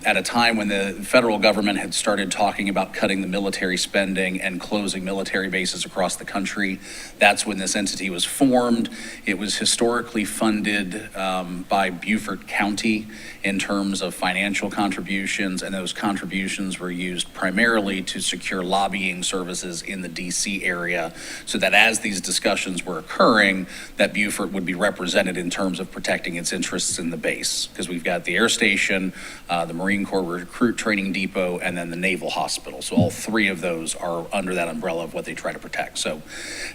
At a time when the federal government had started talking about cutting the military spending and closing military bases across the country. That's when this entity was formed. It was historically funded by Beaufort County in terms of financial contributions, and those contributions were used primarily to secure lobbying services in the DC area, so that as these discussions were occurring, that Beaufort would be represented in terms of protecting its interests in the base. Because we've got the air station, the Marine Corps Recruit Training Depot, and then the Naval Hospital. So all three of those are under that umbrella of what they try to protect. So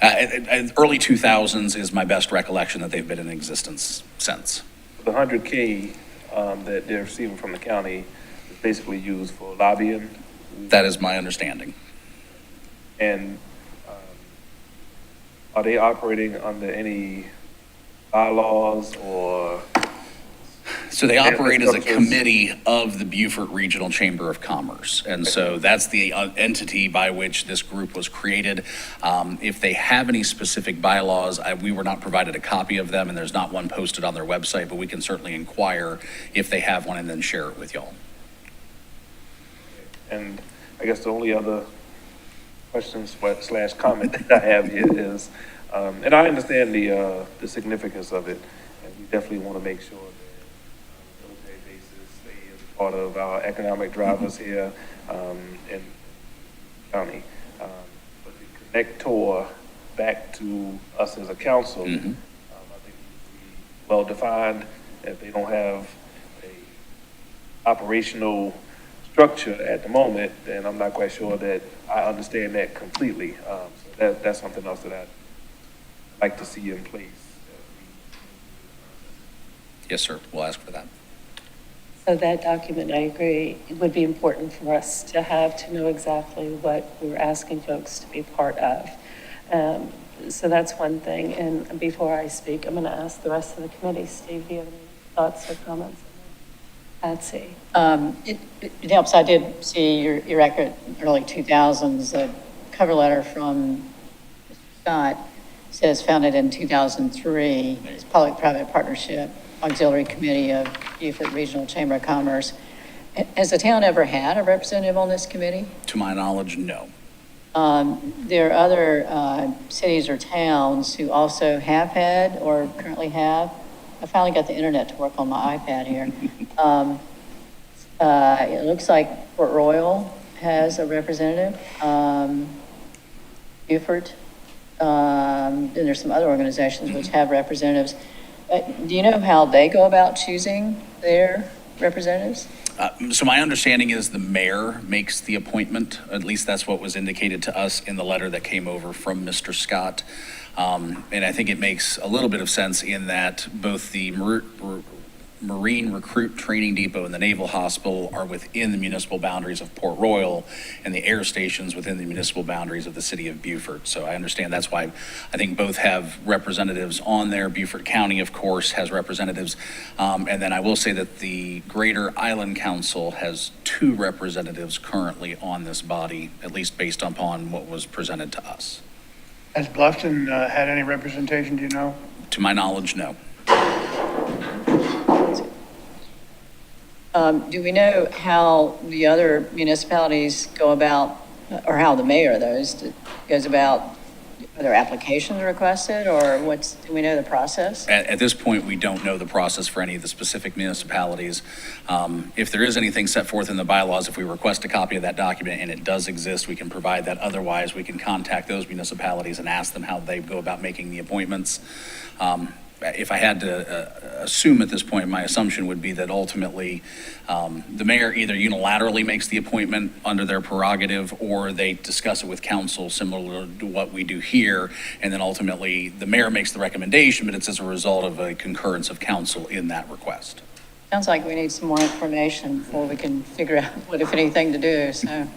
early 2000s is my best recollection that they've been in existence since. The 100K that they're receiving from the county is basically used for lobbying. That is my understanding. And are they operating under any bylaws or? So they operate as a committee of the Beaufort Regional Chamber of Commerce. And so that's the entity by which this group was created. If they have any specific bylaws, we were not provided a copy of them, and there's not one posted on their website, but we can certainly inquire if they have one and then share it with y'all. And I guess the only other question / comment that I have here is, and I understand the significance of it, and we definitely want to make sure that military bases stay as part of our economic drivers here in the county. But the connector back to us as a council, I think needs to be well defined. If they don't have a operational structure at the moment, then I'm not quite sure that I understand that completely. So that's something else that I'd like to see in place. Yes, sir. We'll ask for that. So that document, I agree, it would be important for us to have, to know exactly what we're asking folks to be part of. So that's one thing. And before I speak, I'm going to ask the rest of the committee. Steve, do you have any thoughts or comments? Patsy? It helps. I did see your record early 2000s. The cover letter from Mr. Scott says founded in 2003. It's public-private partnership auxiliary committee of Beaufort Regional Chamber of Commerce. Has the town ever had a representative on this committee? To my knowledge, no. There are other cities or towns who also have had or currently have. I finally got the internet to work on my iPad here. It looks like Port Royal has a representative. Beaufort. Then there's some other organizations which have representatives. Do you know how they go about choosing their representatives? So my understanding is the mayor makes the appointment. At least that's what was indicated to us in the letter that came over from Mr. Scott. And I think it makes a little bit of sense in that both the Marine Recruit Training Depot and the Naval Hospital are within the municipal boundaries of Port Royal, and the air stations within the municipal boundaries of the city of Beaufort. So I understand that's why I think both have representatives on there. Beaufort County, of course, has representatives. And then I will say that the Greater Island Council has 2 representatives currently on this body, at least based upon what was presented to us. Has Bluffton had any representation, do you know? To my knowledge, no. Do we know how the other municipalities go about, or how the mayor of those goes about, are there applications requested, or do we know the process? At this point, we don't know the process for any of the specific municipalities. If there is anything set forth in the bylaws, if we request a copy of that document and it does exist, we can provide that. Otherwise, we can contact those municipalities and ask them how they go about making the appointments. If I had to assume at this point, my assumption would be that ultimately the mayor either unilaterally makes the appointment under their prerogative, or they discuss it with council similar to what we do here. And then ultimately the mayor makes the recommendation, but it's as a result of a concurrence of council in that request. Sounds like we need some more information before we can figure out what, if anything, to do, so.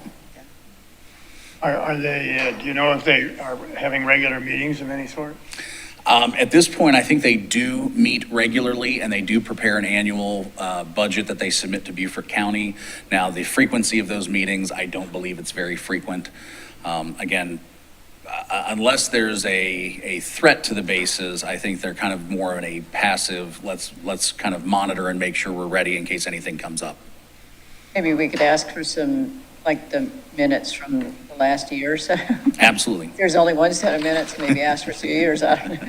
Are they, do you know if they are having regular meetings of any sort? At this point, I think they do meet regularly, and they do prepare an annual budget that they submit to Beaufort County. Now, the frequency of those meetings, I don't believe it's very frequent. Again, unless there's a threat to the bases, I think they're kind of more in a passive, let's kind of monitor and make sure we're ready in case anything comes up. Maybe we could ask for some, like the minutes from the last year or so. Absolutely. If there's only one set of minutes, maybe ask for 2 years. I don't know.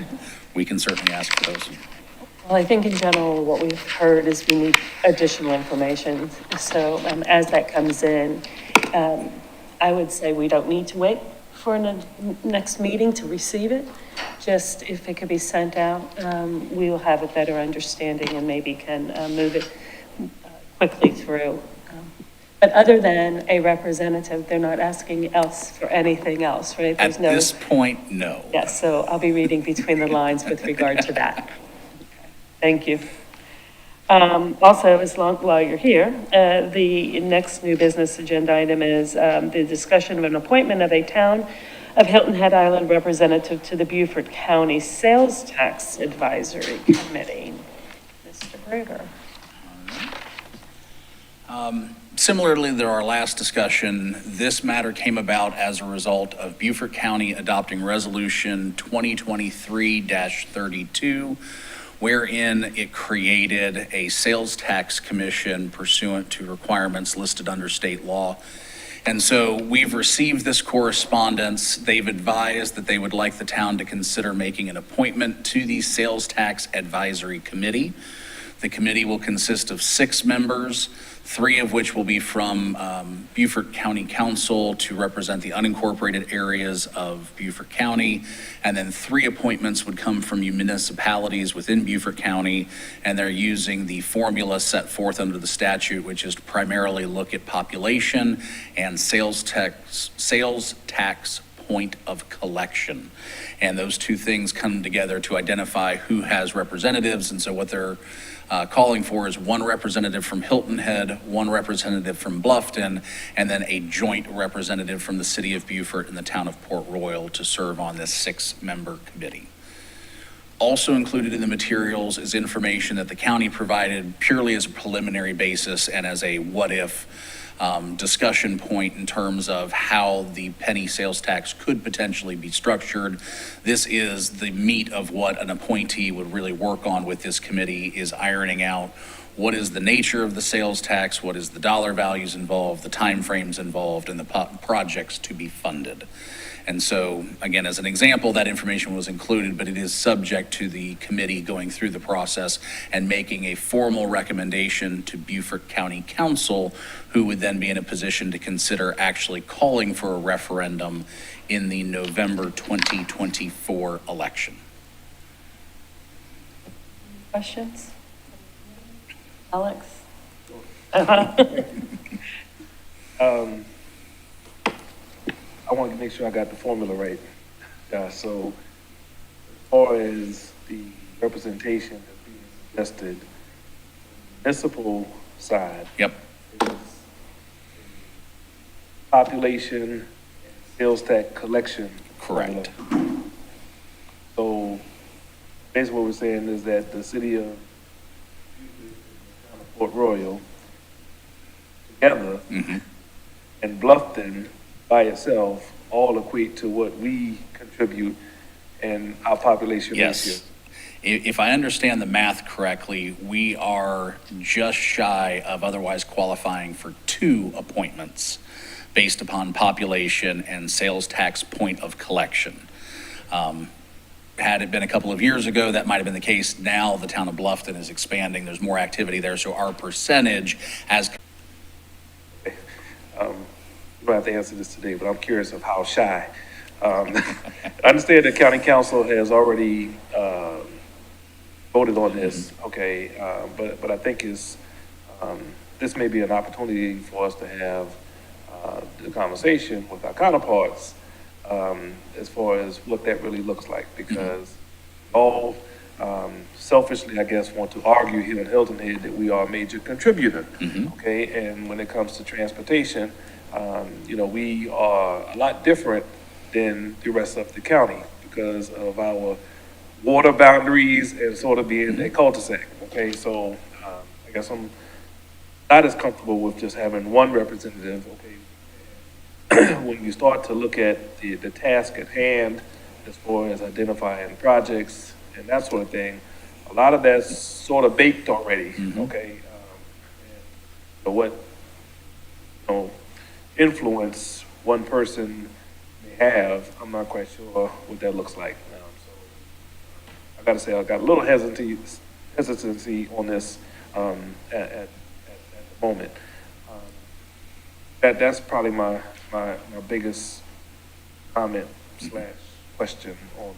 We can certainly ask for those. Well, I think in general, what we've heard is we need additional information. So as that comes in, I would say we don't need to wait for the next meeting to receive it. Just if it could be sent out, we will have a better understanding and maybe can move it quickly through. But other than a representative, they're not asking else for anything else, right? At this point, no. Yes, so I'll be reading between the lines with regard to that. Thank you. Also, while you're here, the next new business agenda item is the discussion of an appointment of a Town of Hilton Head Island representative to the Beaufort County Sales Tax Advisory Committee. Mr. Gruber. Similarly to our last discussion, this matter came about as a result of Beaufort County adopting Resolution 2023-32, wherein it created a sales tax commission pursuant to requirements listed under state law. And so we've received this correspondence. They've advised that they would like the town to consider making an appointment to the Sales Tax Advisory Committee. The committee will consist of 6 members, 3 of which will be from Beaufort County Council to represent the unincorporated areas of Beaufort County. And then 3 appointments would come from municipalities within Beaufort County. And they're using the formula set forth under the statute, which is to primarily look at population and sales tax point of collection. And those 2 things come together to identify who has representatives. And so what they're calling for is 1 representative from Hilton Head, 1 representative from Bluffton, and then a joint representative from the city of Beaufort and the town of Port Royal to serve on this 6-member committee. Also included in the materials is information that the county provided purely as a preliminary basis and as a what-if discussion point in terms of how the penny sales tax could potentially be structured. This is the meat of what an appointee would really work on with this committee, is ironing out what is the nature of the sales tax, what is the dollar values involved, the timeframes involved, and the projects to be funded. And so, again, as an example, that information was included, but it is subject to the committee going through the process and making a formal recommendation to Beaufort County Council, who would then be in a position to consider actually calling for a referendum in the November 2024 election. Questions? Alex? I wanted to make sure I got the formula right. So as far as the representation that's being suggested, municipal side Yep. is population and sales tax collection. Correct. So basically what we're saying is that the city of Port Royal together Mhm. and Bluffton by itself all equate to what we contribute in our population ratio. Yes. If I understand the math correctly, we are just shy of otherwise qualifying for 2 appointments based upon population and sales tax point of collection. Had it been a couple of years ago, that might have been the case. Now the town of Bluffton is expanding. There's more activity there. So our percentage as You don't have to answer this today, but I'm curious of how shy. I understand the county council has already voted on this, okay, but I think this may be an opportunity for us to have the conversation with our counterparts as far as what that really looks like, because all selfishly, I guess, want to argue here in Hilton Head that we are a major contributor, okay? And when it comes to transportation, we are a lot different than the rest of the county because of our water boundaries and sort of being a cul-de-sac, okay? So I guess I'm not as comfortable with just having one representative, okay? When you start to look at the task at hand, as far as identifying projects and that sort of thing, a lot of that's sort of baked already, okay? So what, influence one person may have, I'm not quite sure what that looks like. So I gotta say, I got a little hesitancy on this at the moment. That's probably my biggest comment / question on.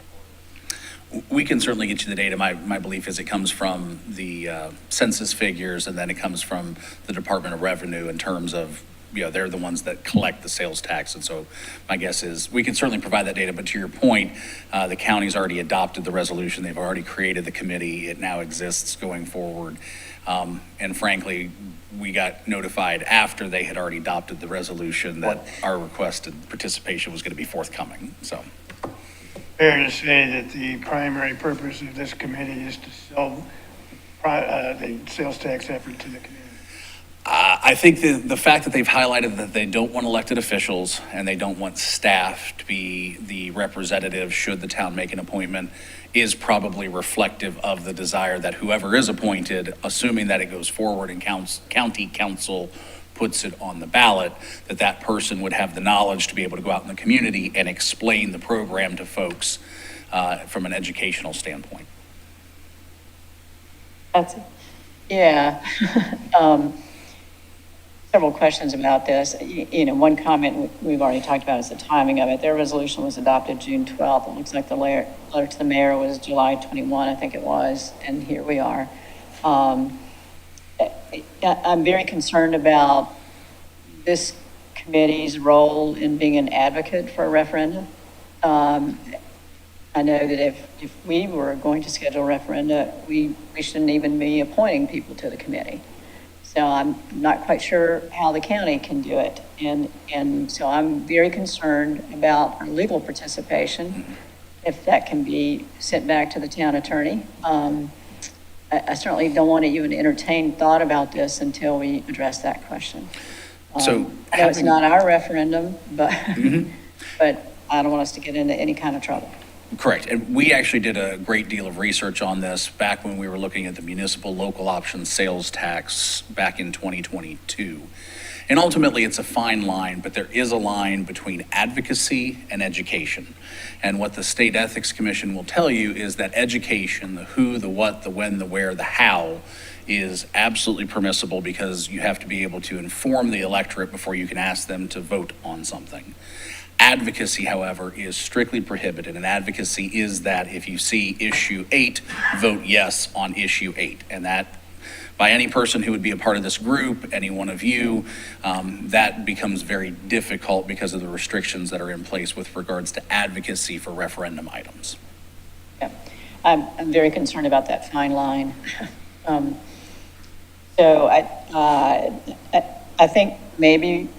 we can certainly get you the data. My belief is it comes from the census figures, and then it comes from the Department of Revenue in terms of, they're the ones that collect the sales tax. And so my guess is we can certainly provide that data. But to your point, the county's already adopted the resolution. They've already created the committee. It now exists going forward. And frankly, we got notified after they had already adopted the resolution that our requested participation was going to be forthcoming. So. Fair to say that the primary purpose of this committee is to sell the sales tax effort to the community. I think the fact that they've highlighted that they don't want elected officials and they don't want staff to be the representative should the town make an appointment is probably reflective of the desire that whoever is appointed, assuming that it goes forward and county council puts it on the ballot, that person would have the knowledge to be able to go out in the community and explain the program to folks from an educational standpoint. That's it. Yeah. Several questions about this. One comment we've already talked about is the timing of it. Their resolution was adopted June 12th. It looks like the letter to the mayor was July 21, I think it was, and here we are. I'm very concerned about this committee's role in being an advocate for a referendum. I know that if we were going to schedule a referenda, we shouldn't even be appointing people to the committee. So I'm not quite sure how the county can do it. And so I'm very concerned about our legal participation, if that can be sent back to the town attorney. I certainly don't want to even entertain thought about this until we address that question. So No, it's not our referendum, but, but I don't want us to get into any kind of trouble. Correct. And we actually did a great deal of research on this back when we were looking at the municipal local option sales tax back in 2022. And ultimately, it's a fine line, but there is a line between advocacy and education. And what the State Ethics Commission will tell you is that education, the who, the what, the when, the where, the how, is absolutely permissible because you have to be able to inform the electorate before you can ask them to vote on something. Advocacy, however, is strictly prohibited, and advocacy is that if you see issue 8, vote yes on issue 8. And that, by any person who would be a part of this group, any one of you, that becomes very difficult because of the restrictions that are in place with regards to advocacy for referendum items. Yeah. I'm very concerned about that fine line. So I think maybe,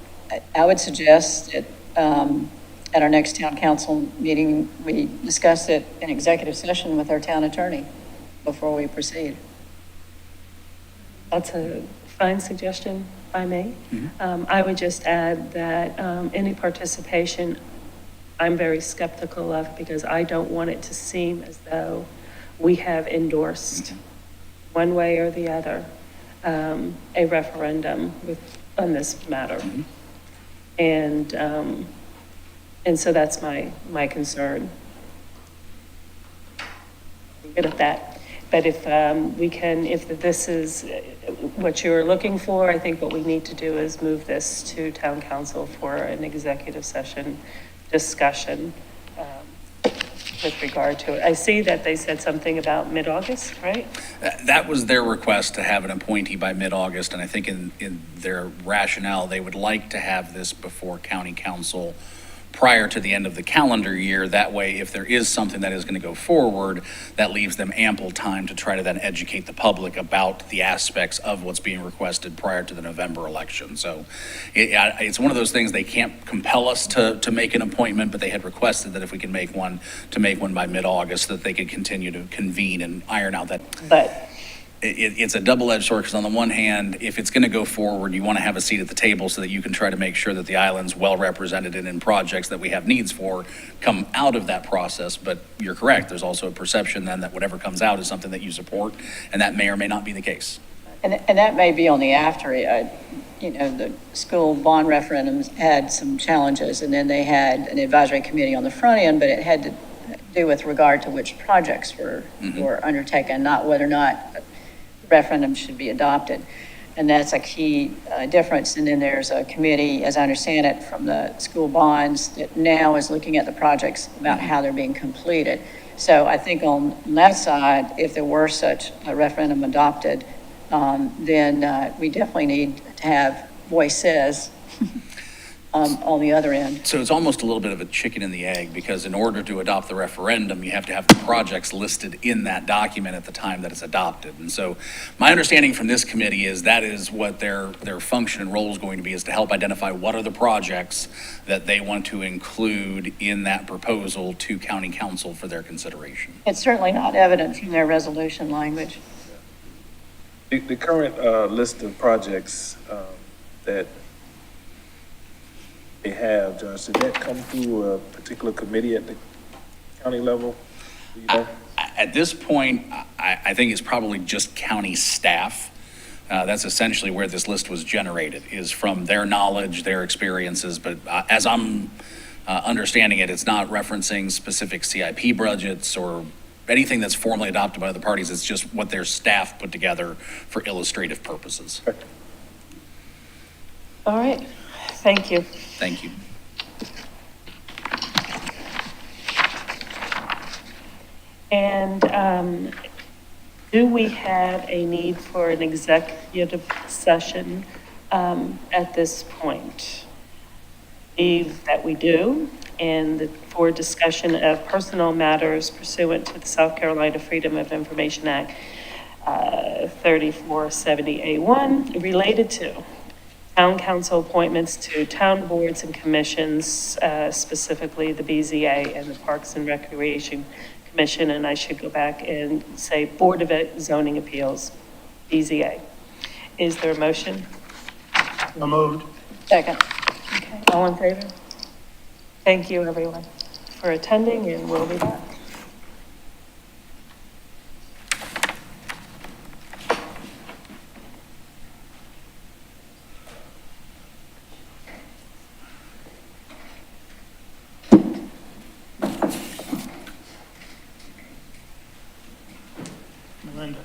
I would suggest that at our next town council meeting, we discuss it in executive session with our town attorney before we proceed. That's a fine suggestion by me. I would just add that any participation, I'm very skeptical of, because I don't want it to seem as though we have endorsed, one way or the other, a referendum on this matter. And so that's my concern. Good at that. But if we can, if this is what you're looking for, I think what we need to do is move this to town council for an executive session discussion with regard to it. I see that they said something about mid-August, right? That was their request, to have an appointee by mid-August, and I think in their rationale, they would like to have this before county council prior to the end of the calendar year. That way, if there is something that is going to go forward, that leaves them ample time to try to then educate the public about the aspects of what's being requested prior to the November election. So it's one of those things, they can't compel us to make an appointment, but they had requested that if we can make one, to make one by mid-August, that they could continue to convene and iron out that. But It's a double-edged sword, because on the one hand, if it's going to go forward, you want to have a seat at the table so that you can try to make sure that the island's well-represented and in projects that we have needs for come out of that process. But you're correct, there's also a perception then that whatever comes out is something that you support, and that may or may not be the case. And that may be on the after, the school bond referendums had some challenges, and then they had an advisory committee on the front end, but it had to do with regard to which projects were undertaken, not whether or not referendum should be adopted. And that's a key difference. And then there's a committee, as I understand it, from the school bonds that now is looking at the projects about how they're being completed. So I think on that side, if there were such a referendum adopted, then we definitely need to have voices on the other end. So it's almost a little bit of a chicken and the egg, because in order to adopt the referendum, you have to have the projects listed in that document at the time that it's adopted. And so my understanding from this committee is that is what their function and role is going to be, is to help identify what are the projects that they want to include in that proposal to county council for their consideration. It's certainly not evident from their resolution language. The current list of projects that they have, Josh, did that come through a particular committee at the county level? Do you know? At this point, I think it's probably just county staff. That's essentially where this list was generated, is from their knowledge, their experiences. But as I'm understanding it, it's not referencing specific CIP budgets or anything that's formally adopted by other parties. It's just what their staff put together for illustrative purposes. all right, thank you. Thank you. And do we have a need for an executive session at this point? I believe that we do, and for discussion of personal matters pursuant to the South Carolina Freedom of Information Act 3470A1 related to town council appointments to town boards and commissions, specifically the BZA and the Parks and Recreation Commission, and I should go back and say Board of Zoning Appeals, BZA. Is there a motion? So moved. Second. Okay, all in favor? Thank you, everyone, for attending, and we'll be back. Melinda.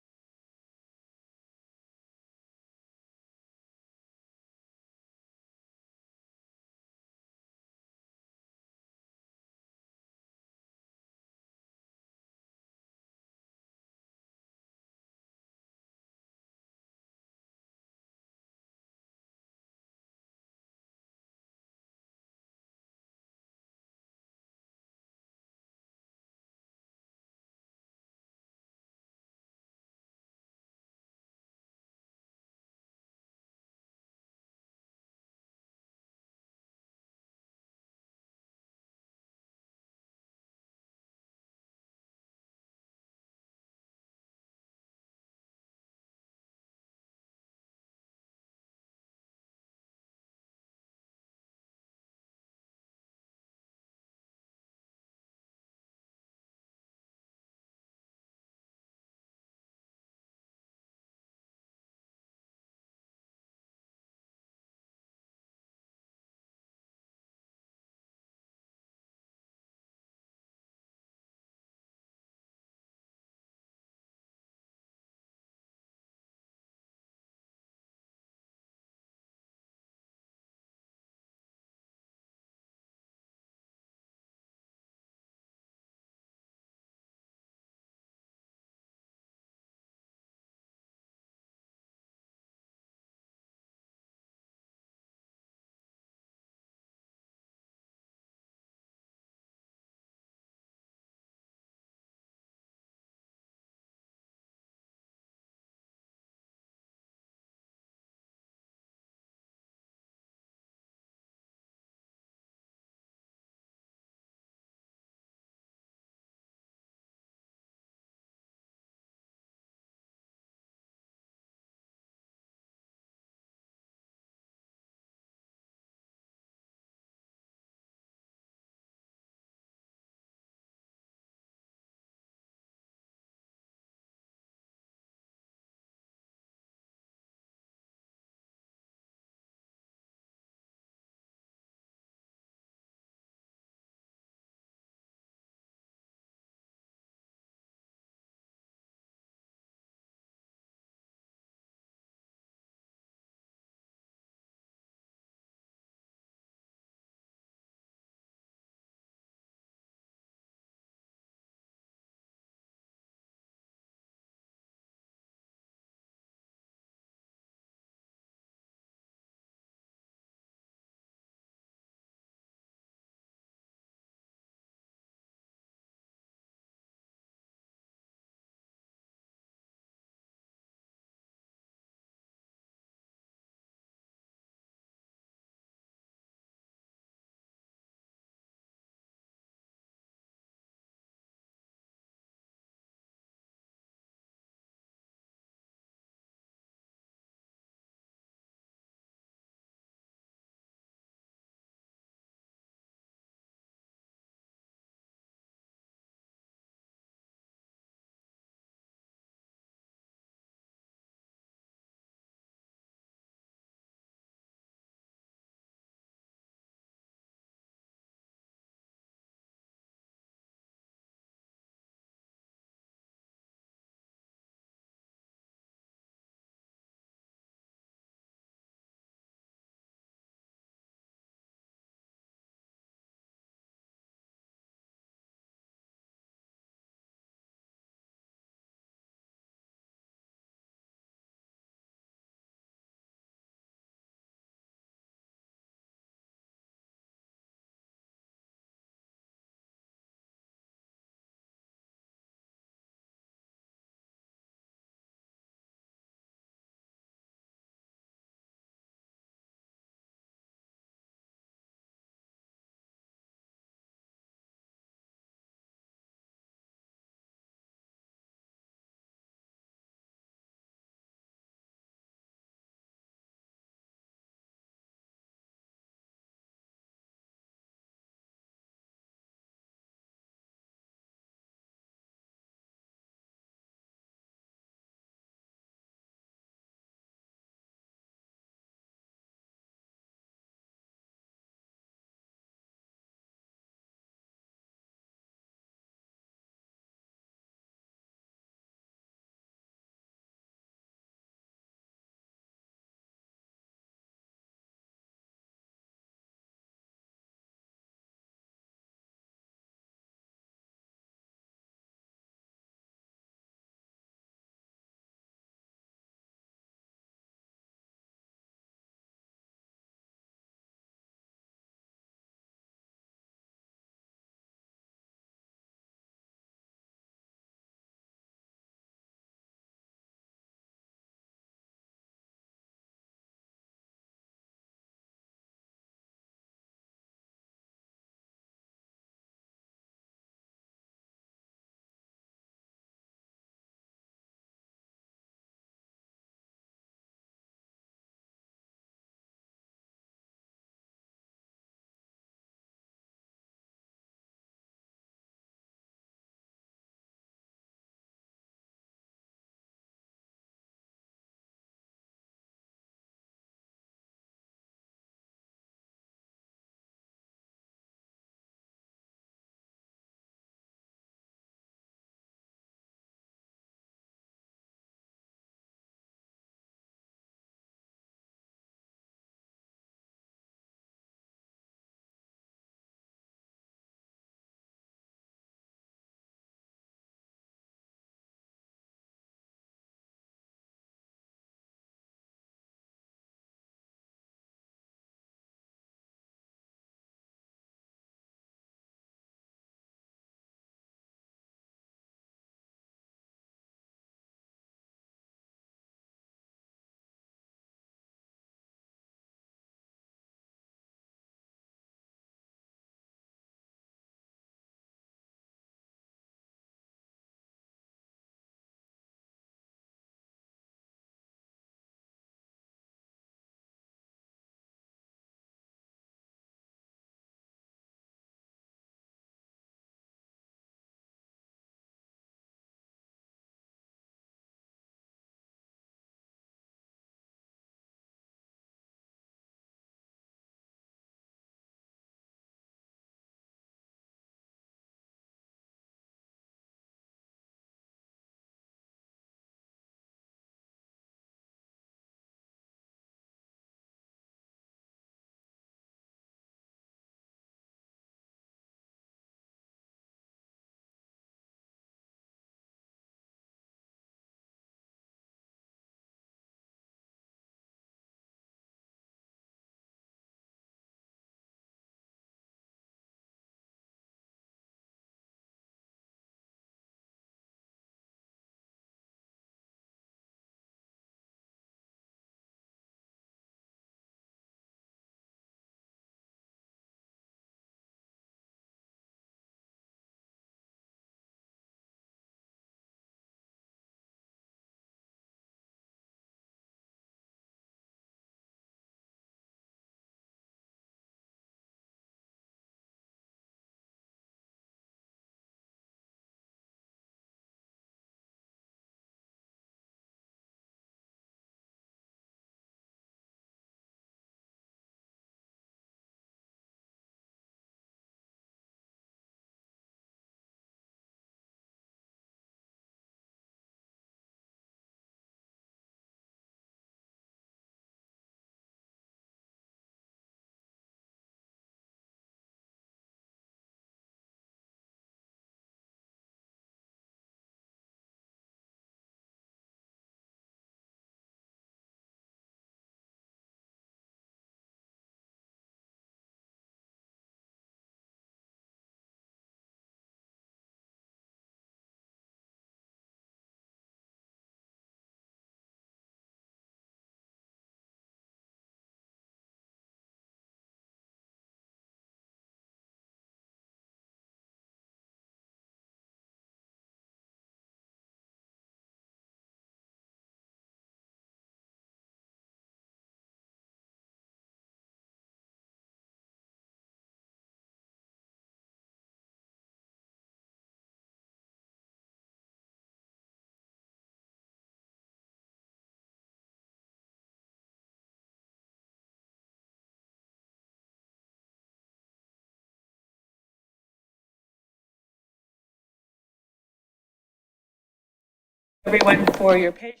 everyone for your patience.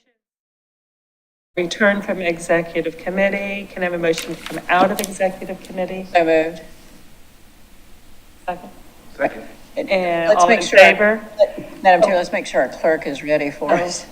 Return from executive committee. Can I have a motion to come out of executive committee? So moved. Second. Second. And Let's all make in sure- favor? Madam Chair, let's make sure our clerk is ready for us.